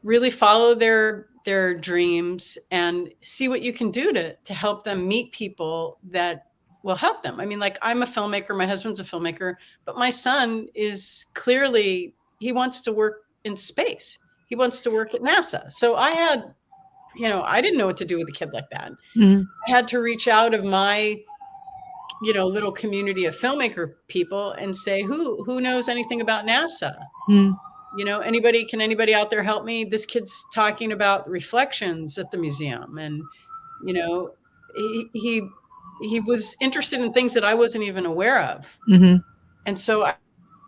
really follow their dreams, and see what you can do to help them meet people that will help them. I mean, like, I'm a filmmaker, my husband's a filmmaker, but my son is clearly, he wants to work in space. He wants to work at NASA. So I had, I didn't know what to do with a kid like that. I had to reach out of my, little community of filmmaker people and say, who knows anything about NASA? Can anybody out there help me? This kid's talking about reflections at the museum. And, he was interested in things that I wasn't even aware of. And so I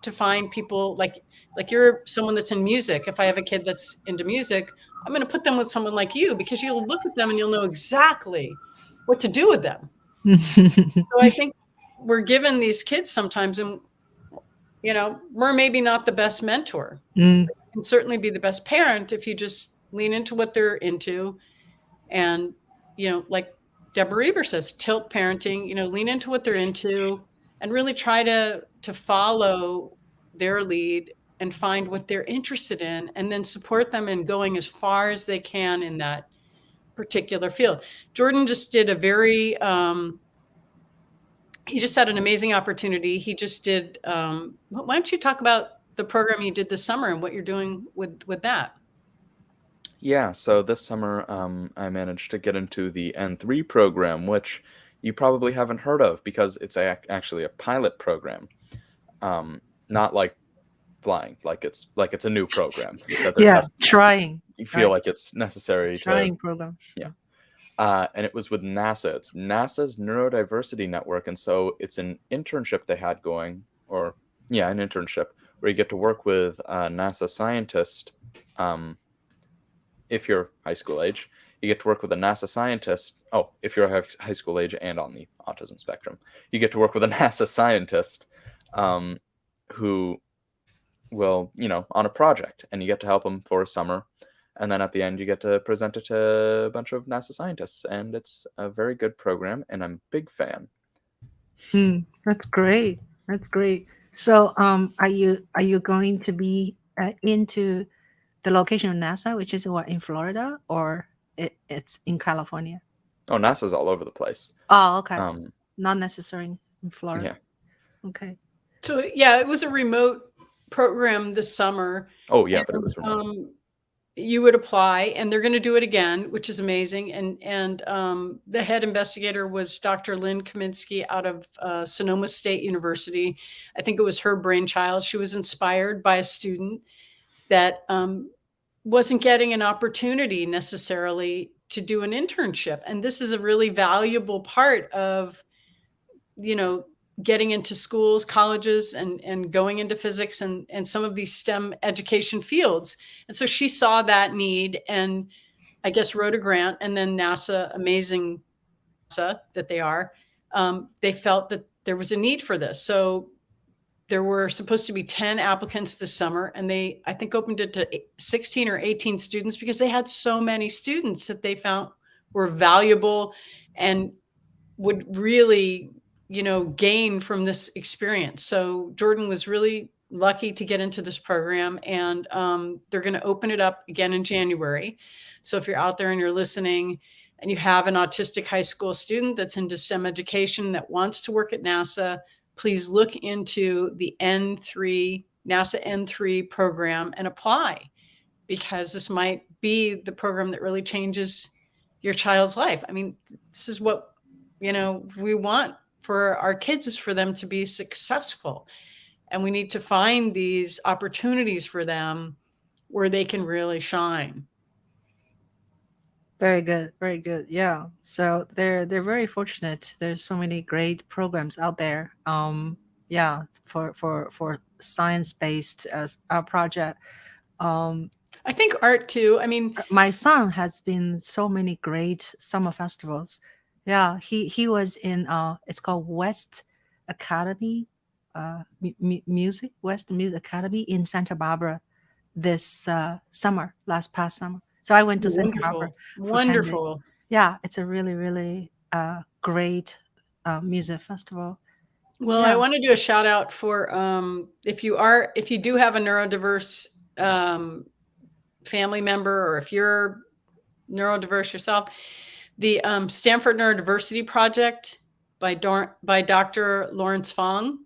to find people like you're someone that's in music. If I have a kid that's into music, I'm going to put them with someone like you, because you'll look at them and you'll know exactly what to do with them. So I think we're given these kids sometimes, and, we're maybe not the best mentor. You can certainly be the best parent if you just lean into what they're into. And, like Deborah Eber says, tilt parenting, lean into what they're into and really try to follow their lead and find what they're interested in, and then support them in going as far as they can in that particular field. Jordan just did he just had an amazing opportunity. He just did, why don't you talk about the program you did this summer and what you're doing with that? Yeah, so this summer I managed to get into the N3 program, which you probably haven't heard of because it's actually a pilot program. Not like flying, like it's a new program. Trying. You feel like it's necessary trying program. Yeah. And it was with NASA. It's NASA's Neurodiversity Network. And so it's an internship they had going, an internship where you get to work with a NASA scientist. If you're high school age, you get to work with a NASA scientist. Oh, if you're high school age and on the autism spectrum, you get to work with a NASA scientist who will, on a project, and you get to help them for a summer. And then at the end, you get to present it to a bunch of NASA scientists. And it's a very good program, and I'm a big fan. That's great. That's great. So are you going to be into the location of NASA, which is in Florida, or it's in California? Oh, NASA's all over the place. Oh, okay. Um, Not necessarily in Florida. yeah. Okay. So yeah, it was a remote program this summer. Oh, yeah, but it was remote. You would apply, and they're going to do it again, which is amazing. And the head investigator was Dr. Lynn Kaminsky out of Sonoma State University. I think it was her brainchild. She was inspired by a student that wasn't getting an opportunity necessarily to do an internship. And this is a really valuable part of, getting into schools, colleges, and going into physics and some of these STEM education fields. And so she saw that need and I guess wrote a grant, and then NASA, amazing NASA that they are, they felt that there was a need for this. So there were supposed to be 10 applicants this summer, and they, I think, opened it to 16 or 18 students because they had so many students that they found were valuable and would really, gain from this experience. So Jordan was really lucky to get into this program, and they're going to open it up again in January. So if you're out there and you're listening and you have an autistic high school student that's into STEM education that wants to work at NASA, please look into the NASA N3 program and apply, because this might be the program that really changes your child's life. I mean, this is what, we want for our kids, is for them to be successful. And we need to find these opportunities for them where they can really shine. Very good. Very good. Yeah. So they're very fortunate. There's so many great programs out there. Yeah, for science-based project. I think art too. I mean, my son has been so many great summer festivals. Yeah, he was in it's called West Academy, Music West Music Academy in Santa Barbara this past summer. So I went to Santa Barbara for 10 days. Yeah, it's a really, really great music festival. Well, Yeah. I want to do a shout out for if you do have a neurodiverse family member, or if you're neurodiverse yourself, the Stanford Neurodiversity Project by Dr. Lawrence Fong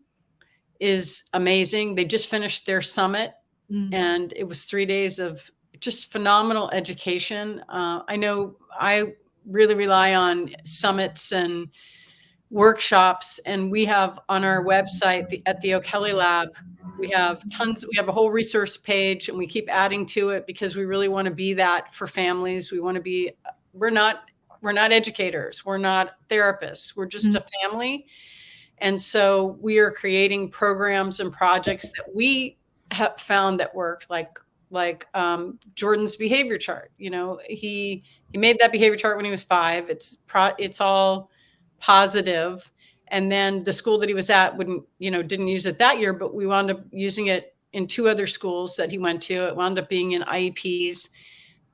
is amazing. They just finished their summit, and it was 3 days of just phenomenal education. I know I really rely on summits and workshops, and we have on our website at the O'Kelley Lab, we have a whole resource page, and we keep adding to it because we really want to be that for families. We're not educators, we're not therapists, we're just a family. And so we are creating programs and projects that we have found that work, like Jordan's behavior chart. He made that behavior chart when he was 5. It's all positive. And then the school that he was at didn't use it that year, but we wound up using it in 2 other schools that he went to. It wound up being in IEPs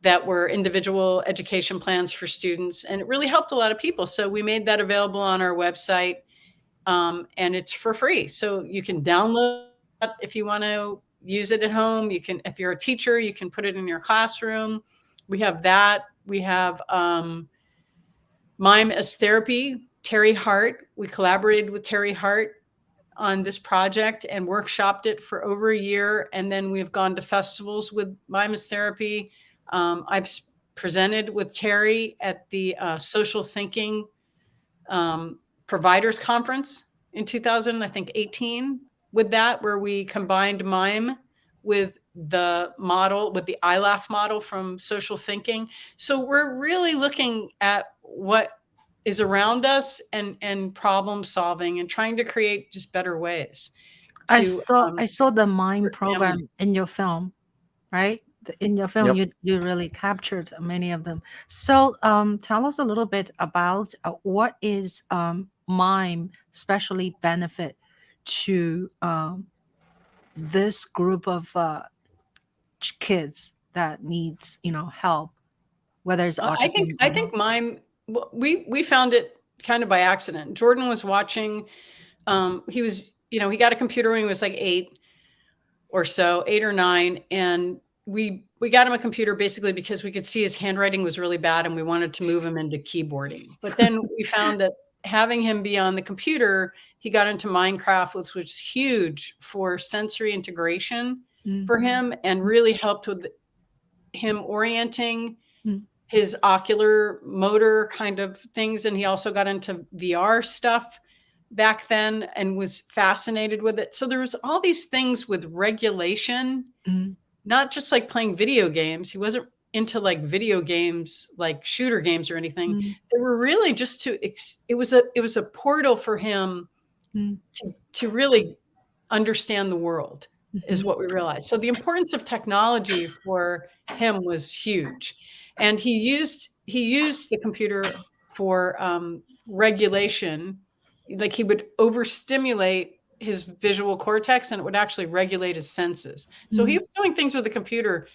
that were individual education plans for students. And it really helped a lot of people. So we made that available on our website, and it's for free. So you can download that if you want to use it at home. You can, if you're a teacher, you can put it in your classroom. We have that. We have Mime as Therapy. Terry Hart, we collaborated with Terry Hart on this project and workshopped it for over a year. And then we've gone to festivals with Mime as Therapy. I've presented with Terry at the Social Thinking Providers Conference in 2018 with that, where we combined Mime with the ILAF model from Social Thinking. So we're really looking at what is around us and problem solving and trying to create just better ways. I saw the Mime program in your film, right? In your film, Yep. you really captured many of them. So tell us a little bit about what is Mime especially benefit to this group of kids that needs help, whether it's autism. I think Mime, we found it kind of by accident. Jordan was watching. He was, he got a computer when he was like 8 or 9, and we we got him a computer basically because we could see his handwriting was really bad and we wanted to move him into keyboarding. But then we found that having him be on the computer, he got into Minecraft, which was huge for sensory integration for him and really helped with him orienting his ocular motor kind of things. And he also got into VR stuff back then and was fascinated with it. So there was all these things with regulation, not just like playing video games. He wasn't into like video games, like shooter games or anything. They were really just it was a portal for him to really understand the world is what we realized. So the importance of technology for him was huge. And he used the computer for regulation. Like he would overstimulate his visual cortex and it would actually regulate his senses. So he was doing things with the computer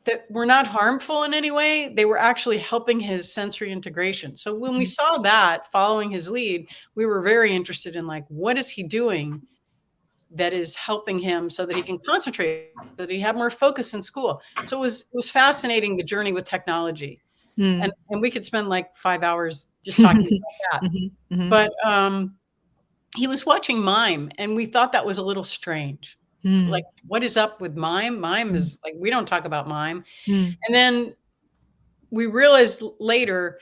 that were not harmful in any way. They were actually helping his sensory integration. So when we saw that following his lead, we were very interested in like, what is he doing that is helping him so that he can concentrate, so that he had more focus in school. So it was fascinating, the journey with technology. And we could spend like 5 hours just talking about that. But he was watching Mime and we thought that was a little strange. Like, what is up with Mime? Mime is like, we don't talk about Mime. And then we realized later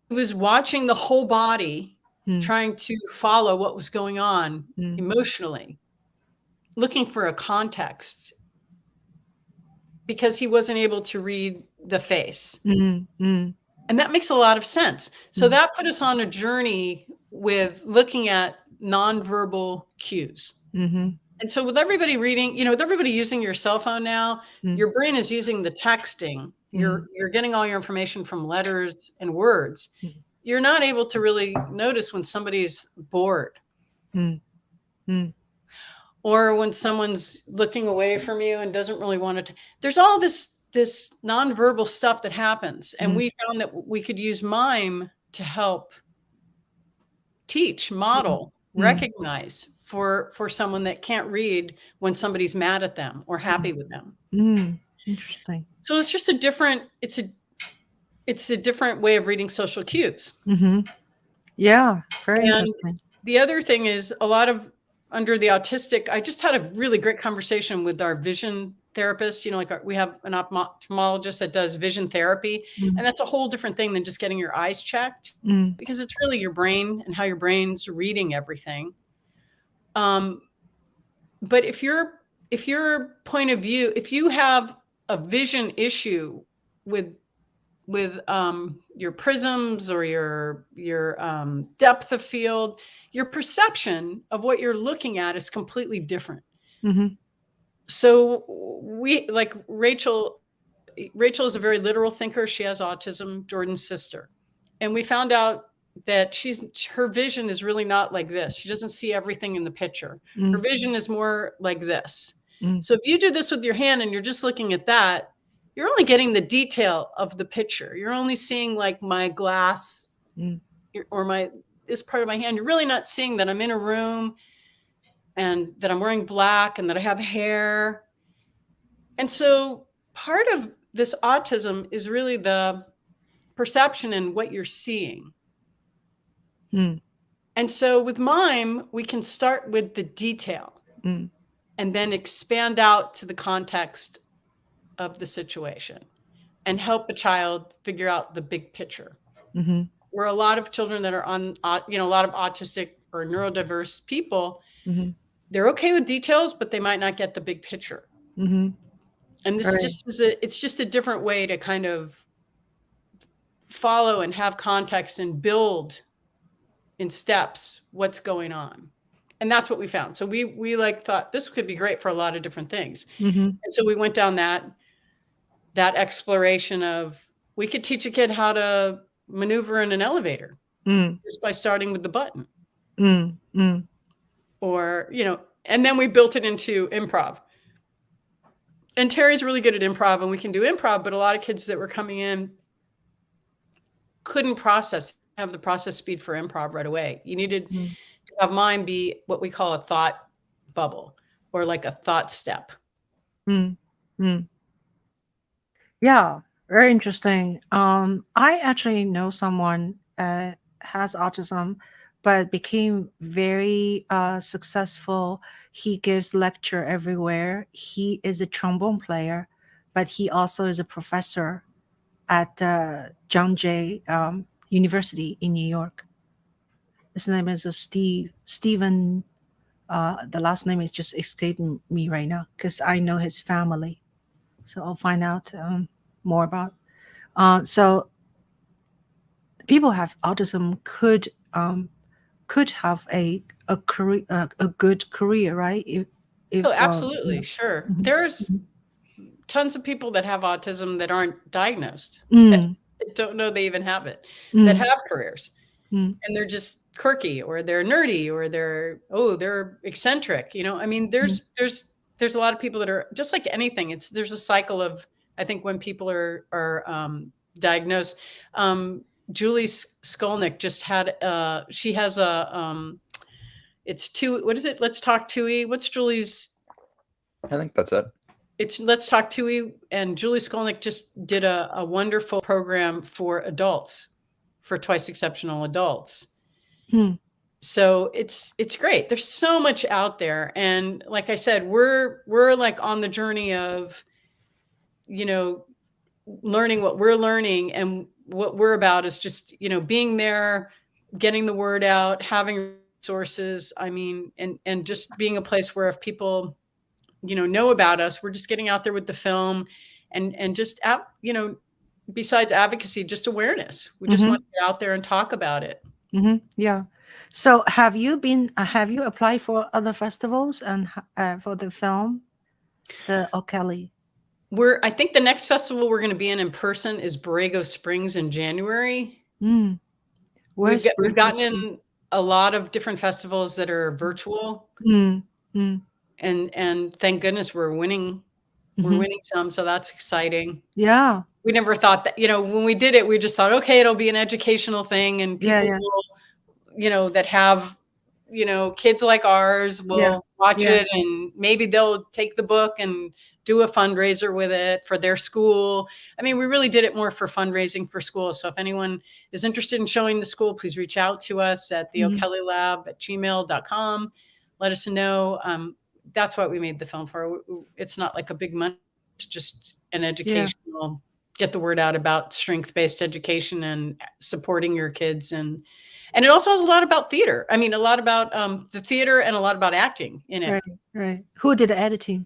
he was watching the whole body, trying to follow what was going on emotionally, looking for a context because he wasn't able to read the face. And that makes a lot of sense. So that put us on a journey with looking at nonverbal cues. And so with everybody reading, with everybody using your cell phone now, your brain is using the texting. You're getting all your information from letters and words. You're not able to really notice when somebody's bored. Or when someone's looking away from you and doesn't really want to. There's all this nonverbal stuff that happens. And we found that we could use Mime to help teach, model, recognize for someone that can't read when somebody's mad at them or happy with them. Interesting. So it's just a different way of reading social cues. Yeah, very interesting. The other thing is under the autistic, I just had a really great conversation with our vision therapist. We have an ophthalmologist that does vision therapy, and that's a whole different thing than just getting your eyes checked because it's really your brain and how your brain's reading everything. But if your point of view, if you have a vision issue with your prisms or your depth of field, your perception of what you're looking at is completely different. So we, like Rachel is a very literal thinker. She has autism, Jordan's sister. And we found out that her vision is really not like this. She doesn't see everything in the picture. Her vision is more like this. So if you do this with your hand and you're just looking at that, you're only getting the detail of the picture. You're only seeing like my glass or this part of my hand. You're really not seeing that I'm in a room and that I'm wearing black and that I have hair. And so part of this autism is really the perception and what you're seeing. And so with Mime, we can start with the detail and then expand out to the context of the situation and help a child figure out the big picture. Where a lot of children that are on, a lot of autistic or neurodiverse people, they're okay with details, but they might not get the big picture. And this it's just a different way to kind of follow and have context and build in steps what's going on. And that's what we found. So we thought this could be great for a lot of different things. And so we went down that exploration of, we could teach a kid how to maneuver in an elevator just by starting with the button. Or, and then we built it into improv. And Terry's really good at improv and we can do improv, but a lot of kids that were coming in couldn't have the process speed for improv right away. You needed to have Mime be what we call a thought bubble or like a thought step. Yeah, very interesting. I actually know someone has autism, but became very successful. He gives lecture everywhere. He is a trombone player, but he also is a professor at John Jay University in New York. His name is Stephen. The last name is just escaping me right now because I know his family. So I'll find out more about. So people have autism could have a career a good career, right? If Oh, absolutely. Sure. Mhm. There's tons of people that have autism that aren't diagnosed, that Mm, don't know they even have it, that mm, have careers, mm, and they're just quirky, or they're nerdy, or they're eccentric. I mean, mm, there's a lot of people that are just like anything. There's a cycle of, I think, when people are diagnosed. Julie Skolnick just had she has it's two. What is it? Let's Talk TUI. What's Julie's? I think that's it. It's Let's Talk TUI, and Julie Skolnick just did a wonderful program for adults, for twice exceptional adults. mm. So it's great. There's so much out there, and like I said, we're like on the journey of, learning what we're learning, and what we're about is just, being there, getting the word out, having resources. I mean, and just being a place where if people, know about us, we're just getting out there with the film, and just besides advocacy, just awareness. We just want to get out there and talk about it. Yeah. So have you applied for other festivals and for the film, the O'Kelley? I think the next festival we're going to be in person is Borrego Springs in January. Mm. We've Where's gotten in a lot of different festivals that are virtual, Mm, mm, and thank goodness we're winning. We're mhm. winning some, so that's exciting. Yeah. We never thought that, when we did it, we just thought, okay, it'll be an educational thing, and people Yeah. will, that have, kids like ours will watch Yeah. it, and maybe they'll take the book and do a fundraiser with it for their school. I mean, we really did it more for fundraising for schools. So if anyone is interested in showing the school, please reach out to us at the O'Kelley Lab at gmail.com. Let us know. That's what we made the film for. It's not like a big money. It's just an educational, get the word out about strength-based education and supporting your kids. And it also has a lot about theater. I mean, a lot about the theater, and a lot about acting in it. Right. Who did the editing?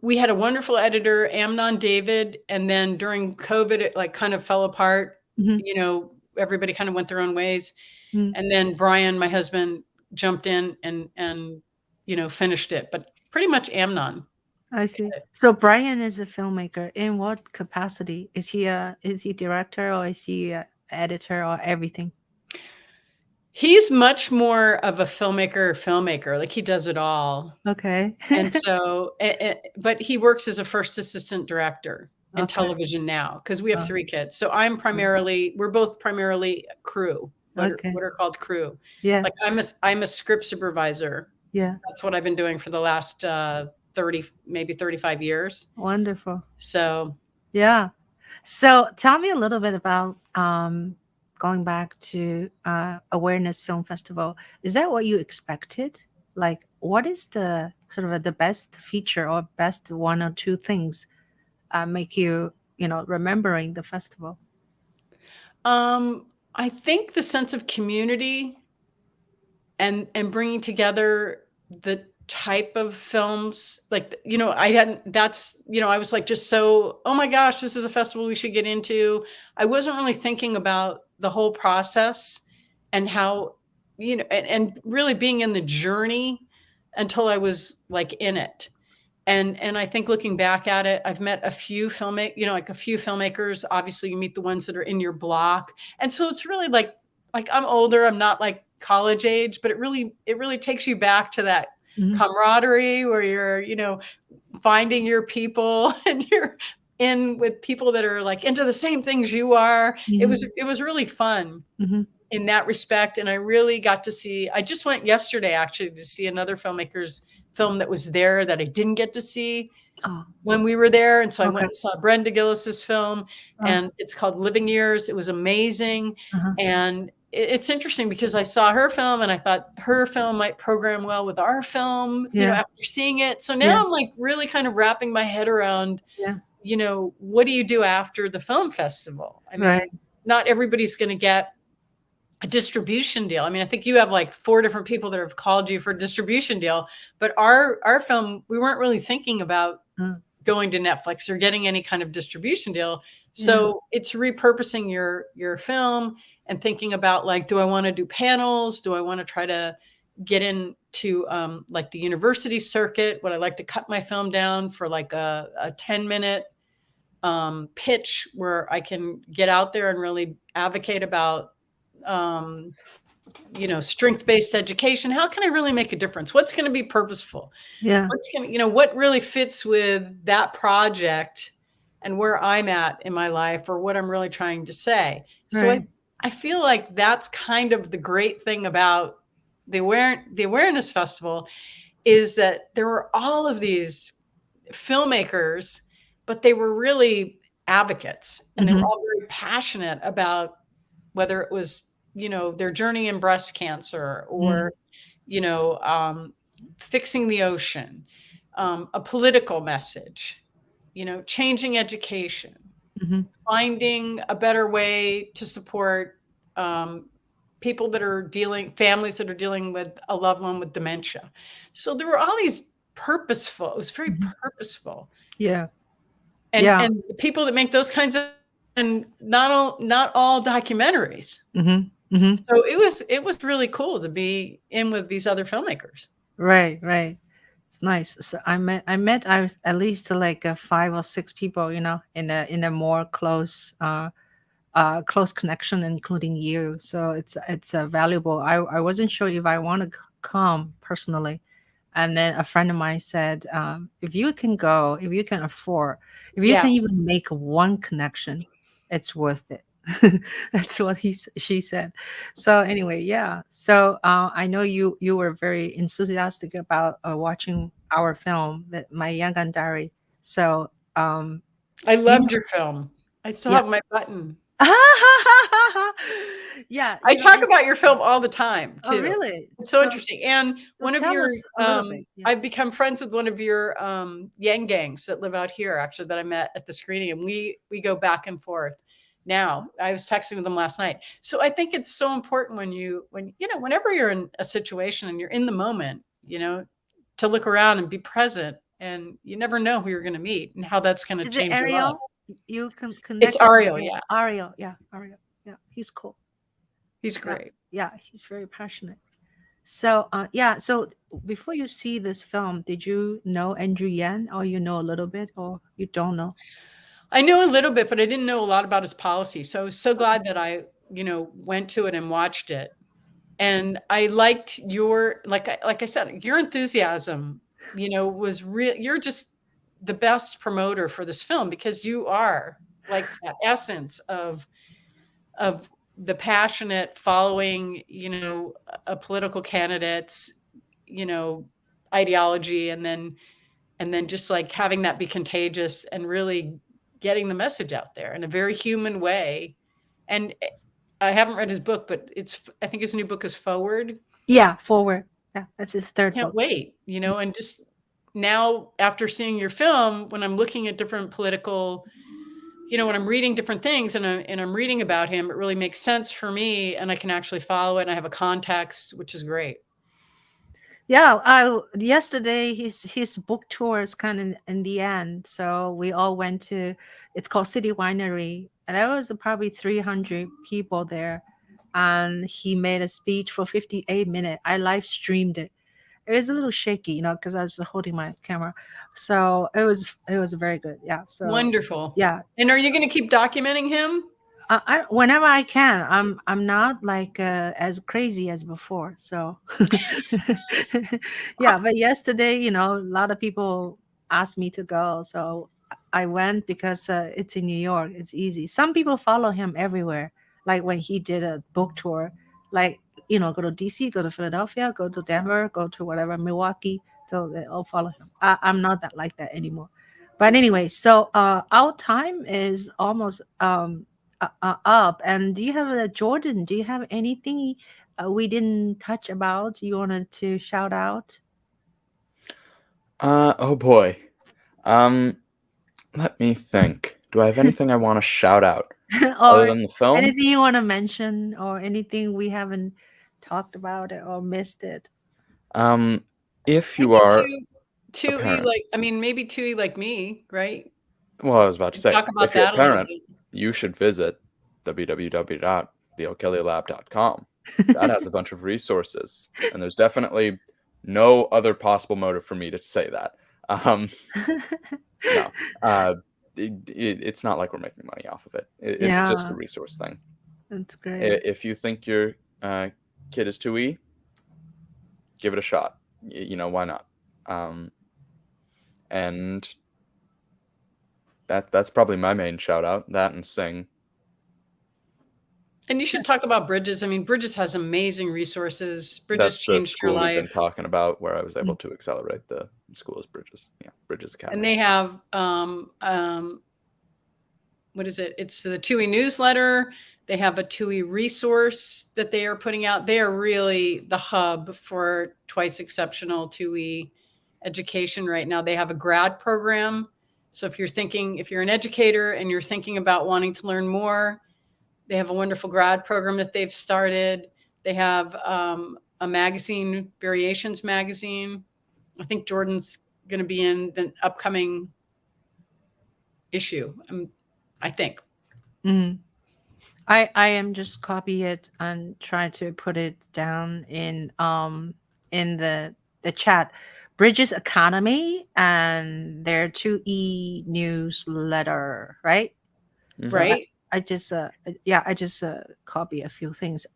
We had a wonderful editor, Amnon David, and then during COVID, it like kind of fell apart. Everybody kind of went their own ways. And then Brian, my husband, jumped in and finished it. But pretty much Amnon. I see. So Brian is a filmmaker. In what capacity? Is he director, or is he a editor, or everything? He's much more of a filmmaker. Like, he does it all. Okay. And so, but he works as a first assistant director in television now, because we have 3 kids. So we're both primarily crew, what are called crew. Yeah. Like, I'm a script supervisor. Yeah. That's what I've been doing for the last 30, maybe 35 years. Wonderful. So, yeah. So tell me a little bit about going back to Awareness Film Festival. Is that what you expected? Like, what is the sort of the best feature or best 1 or 2 things make you, remembering the festival? I think the sense of community and bringing together the type of films, like, I was like, just so, oh my gosh, this is a festival we should get into. I wasn't really thinking about the whole process and how, and really being in the journey until I was like in it. And I think looking back at it, I've met a few filmmakers. Obviously you meet the ones that are in your block. And so it's really like I'm older, I'm not like college age, but it really takes you back to that camaraderie where you're, finding your people, and you're in with people that are like into the same things you are. It was really fun in that respect. And I really got to see, I just went yesterday actually to see another filmmaker's film that was there that I didn't get to see. when we were there. And so I Okay. went and saw Brenda Gillis's film, and it's called Living Years. It was amazing. And it's interesting because I saw her film and I thought her film might program well with our film, you know, after seeing it. So now I'm like really kind of wrapping my head around, you know, what do you do after the film festival? I mean, not everybody's going to get a distribution deal. I mean, I think you have like 4 different people that have called you for a distribution deal, but our film, we weren't really thinking about going to Netflix or getting any kind of distribution deal. So it's repurposing your film and thinking about like, do I want to do panels? Do I want to try to get into like the university circuit? Would I like to cut my film down for like a 10-minute pitch where I can get out there and really advocate about you know, strength-based education? How can I really make a difference? What's going to be purposeful? What's going to, you know, what really fits with that project and where I'm at in my life, or what I'm really trying to say. So I feel like that's kind of the great thing about the Awareness Festival, is that there were all of these filmmakers, but they were really advocates, and they were all very passionate about whether it was, you know, their journey in breast cancer, or, you know, fixing the ocean, a political message, you know, changing education, finding a better way to support people that are families that are dealing with a loved one with dementia. So there were all these purposeful, it was very purposeful. And the people that make those kinds of, and not all documentaries. So it was really cool to be in with these other filmmakers. Right. It's nice. So I was at least like 5 or 6 people, you know, in a more close connection, including you. So it's valuable. I wasn't sure if I want to come personally. And then a friend of mine said, if you can go, if you can afford, if you can even make one connection, it's worth it. That's what she said. So anyway, so I know you were very enthusiastic about watching our film, that My Young Gun Diary. So I loved your film. I still have my button. I talk about your film all the time too. Oh, really? It's so interesting. And one of your I've become friends with one of your Yang gangs that live out here, actually, that I met at the screening, and we go back and forth. Now, I was texting with them last night. So I think it's so important when you know, whenever you're in a situation and you're in the moment, you know, to look around and be present, and you never know who you're going to meet and how that's going to change your life. You can connect. It's Ariel, Ariel, he's cool. He's great. Yeah, he's very passionate. So so before you see this film, did you know Andrew Yang, or you know a little bit, or you don't know? I know a little bit, but I didn't know a lot about his policy. So I was so glad that I, you know, went to it and watched it. And I liked your, like I said, your enthusiasm, you know, was real. You're just the best promoter for this film, because you are like that essence of the passionate following, you know, a political candidate's, you know, ideology, and then just like having that be contagious and really getting the message out there in a very human way. And I haven't read his book, but I think his new book is Forward. Yeah, Forward. Yeah, that's his third book. Can't wait, you know, and just now after seeing your film, when I'm looking at different political, you know, when I'm reading different things and I'm reading about him, it really makes sense for me, and I can actually follow it, and I have a context, which is great. Yeah, yesterday his book tour is kind of in the end, so we all went to, it's called City Winery, and there was probably 300 people there, and he made a speech for 58 minutes. I live streamed it. It was a little shaky, you know, because I was holding my camera, so it was very good. Yeah, so wonderful. Yeah. And are you going to keep documenting him? Whenever I can. I'm not like as crazy as before. So yeah, but yesterday, you know, a lot of people asked me to go, so I went because it's in New York. It's easy. Some people follow him everywhere. Like when he did a book tour, like, you know, go to DC, go to Philadelphia, go to Denver, go to whatever, Milwaukee. So they all follow him. I'm not that like that anymore. But anyway, so our time is almost up. And do you have Jordan? Do you have anything we didn't touch about you wanted to shout out? Oh boy. Let me think. Do I have anything I want to shout out other Or than the film? anything you want to mention, or anything we haven't talked about it or missed it? If you Maybe are two E parent. like, I mean, maybe 2E like me, right? Well, I was about to And say, talk about if you're a that a little parent, bit. you should visit www.theokellylab.com. That has a bunch of resources, and there's definitely no other possible motive for me to say that. No, it's not like we're making money off of it. It's just a Yeah, resource thing. that's great. If you think your kid is 2E, give it a shot. Why not? And that's probably my main shout out. That and SENG. And you should talk about Bridges. I mean, Bridges has amazing resources. Bridges That's the changed your school we've been life. talking about, where I was able to accelerate the school is Bridges. Yeah, Bridges Academy. And they have what is it? It's the 2E newsletter. They have a 2E resource that they are putting out. They are really the hub for twice exceptional 2E education right now. They have a grad program. So if you're an educator and you're thinking about wanting to learn more, they have a wonderful grad program that they've started. They have a magazine, Variations magazine. I think Jordan's going to be in the upcoming issue. I think. Mm. I am just copy it and try to put it down in the chat. Bridges Academy and their 2E newsletter, right? Right. I just copy a few things.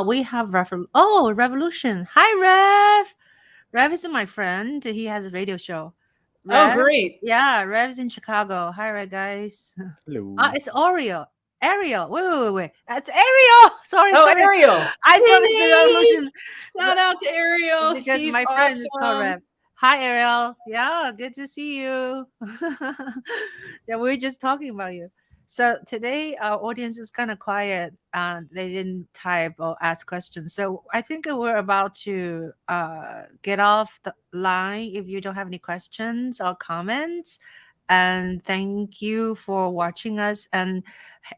We have Revolution. Hi Rev. Rev is my friend. He has a radio show. Rev, great. yeah, Rev's in Chicago. Hi Rev, guys. Hello. It's Ariel. Wait. That's Ariel. Sorry. Ariel. I thought it's a Revolution. Shout out to Ariel. Because He's my awesome. friend is called Rev. Hi Ariel. Yeah, good to see you. Yeah, we were just talking about you. So today our audience is kind of quiet and they didn't type or ask questions. So I think we're about to get off the line if you don't have any questions or comments. And thank you for watching us. And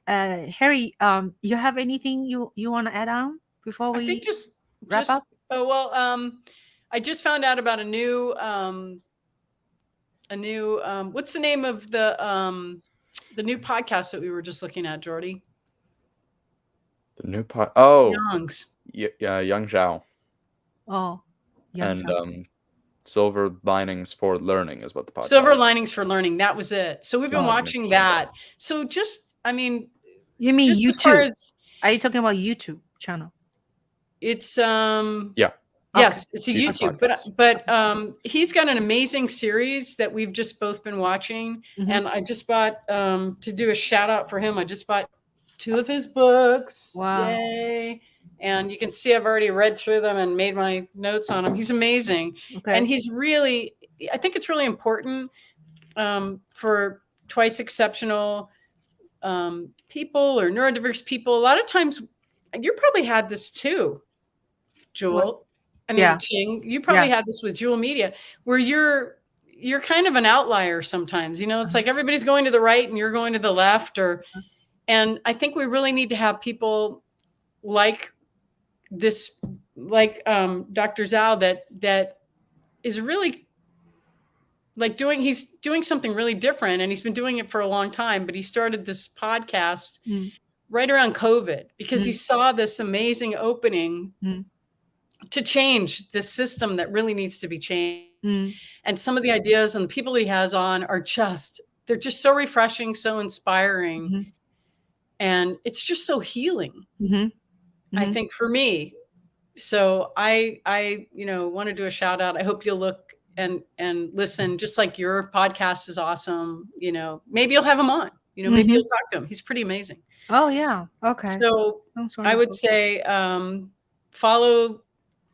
Harri, you have anything you want to add on before we I think wrap up? Oh, well, I just found out about a new what's the name of the new podcast that we were just looking at, Jordy? The new Young's. Young Zhao. Oh, and Silver Linings for Learning is what the podcast. Silver Linings for Learning. That was it. So we've been watching that. So you mean YouTube? Are you talking about YouTube channel? It's yeah. Yes, it's a YouTube, but he's got an amazing series that we've just both been watching. Mm-hmm. And I just bought, to do a shout out for him, I just bought 2 of his books. Wow. Yay. And you can see I've already read through them and made my notes on him. He's amazing. Okay. And I think it's really important for twice exceptional people or neurodiverse people. A lot of times, you probably had this too, Juhl. Ching, you probably had this with Juhl Media, where you're kind of an outlier sometimes. It's like everybody's going to the right and you're going to the left, and I think we really need to have people like this, like Dr. Zhao, that is really like he's doing something really different, and he's been doing it for a long time, but he started this podcast right around COVID because he saw this amazing opening to change this system that really needs to be changed. And some of the ideas and the people he has on they're just so refreshing, so inspiring. And it's just so healing, I think, for me. So I want to do a shout out. I hope you'll look and listen, just like your podcast is awesome. Maybe you'll have him on, maybe you'll talk to him. He's pretty amazing. Oh yeah. Okay. So I would say, follow,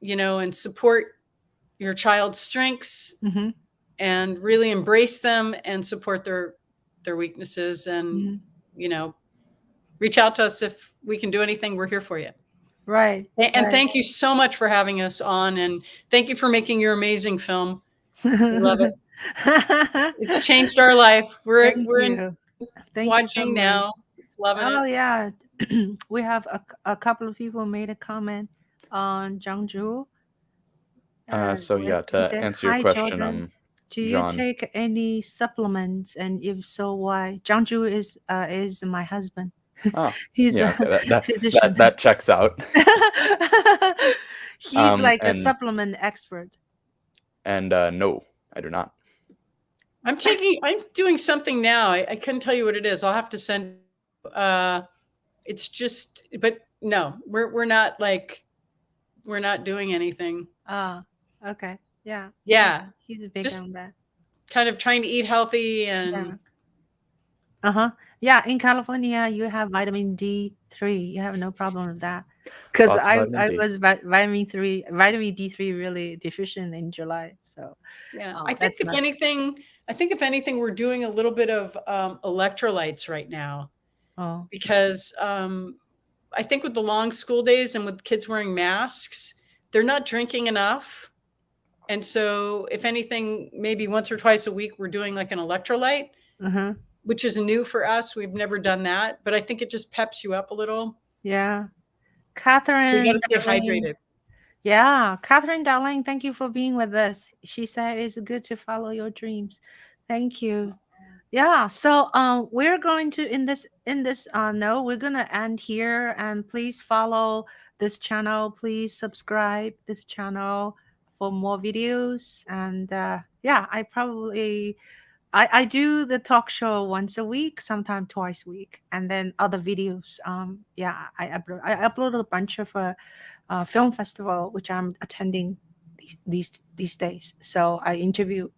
and support your child's strengths and really embrace them and support their weaknesses, and Mhm. you know, reach out to us if we can do anything. We're here for you. Right. And right. thank you so much for having us on, and thank you for making your amazing film. We love it. It's changed our life. We're Thank in you. Thank you so watching now. much. It's loving Oh it. yeah, we have a couple of people made a comment on Ching Juhl. So yeah, He to said, answer your "Hi question, Jordan, do you John. take any supplements, and if so, why?" Ching Juhl is my husband. Oh, He's yeah, a okay, physician. that checks out. He's like a and supplement expert. no, I do not. I'm doing something now. I couldn't tell you what it is. I'll have to send. It's just, but no, we're not doing anything. Ah, okay, yeah, Yeah, he's big just on that. kind of trying to eat healthy and. Yeah. Uh-huh. Yeah, in California, you have vitamin D3. You have no problem with that. Because Lots of I vitamin D. was vitamin D3 really deficient in July. So Yeah, I think if anything, we're doing a little bit of electrolytes right now, because I think with the long school days and with kids wearing masks, they're not drinking enough. And so if anything, maybe once or twice a week, we're doing like an electrolyte, which is new for us. We've never done that, but I think it just peps you up a little. Yeah. Catherine. You got to stay hydrated. Yeah. Catherine Darling, thank you for being with us. She said it's good to follow your dreams. Thank you. Yeah. So we're going to in this no, we're gonna end here, and please follow this channel. Please subscribe this channel for more videos. And yeah, I do the talk show once a week, sometimes twice a week, and then other videos. Yeah, I upload a bunch of film festival which I'm attending these days. So I interview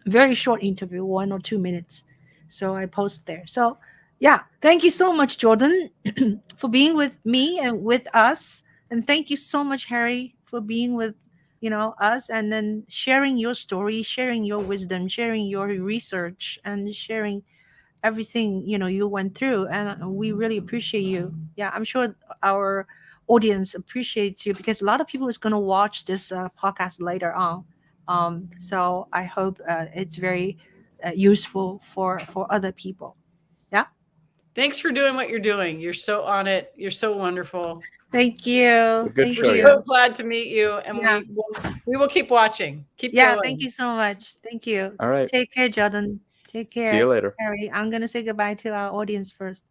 very short interview, 1 or 2 minutes. So I post there. So yeah, thank you so much, Jordan, for being with me and with us, and thank you so much, Harri, for being with us, and then sharing your story, sharing your wisdom, sharing your research, and sharing everything you went through. And we really appreciate you. Yeah, I'm sure our audience appreciates you, because a lot of people is going to watch this podcast later on. So I hope it's very useful for other people. Yeah. Thanks for doing what you're doing. You're so on it. You're so wonderful. Thank you. Good We're so glad to meet you, and Yeah. we will keep watching. Keep Yeah, going. thank you so much. Thank you. All right. Take care, Jordan. Take care. See you later. Harri, I'm going to say goodbye to our audience first.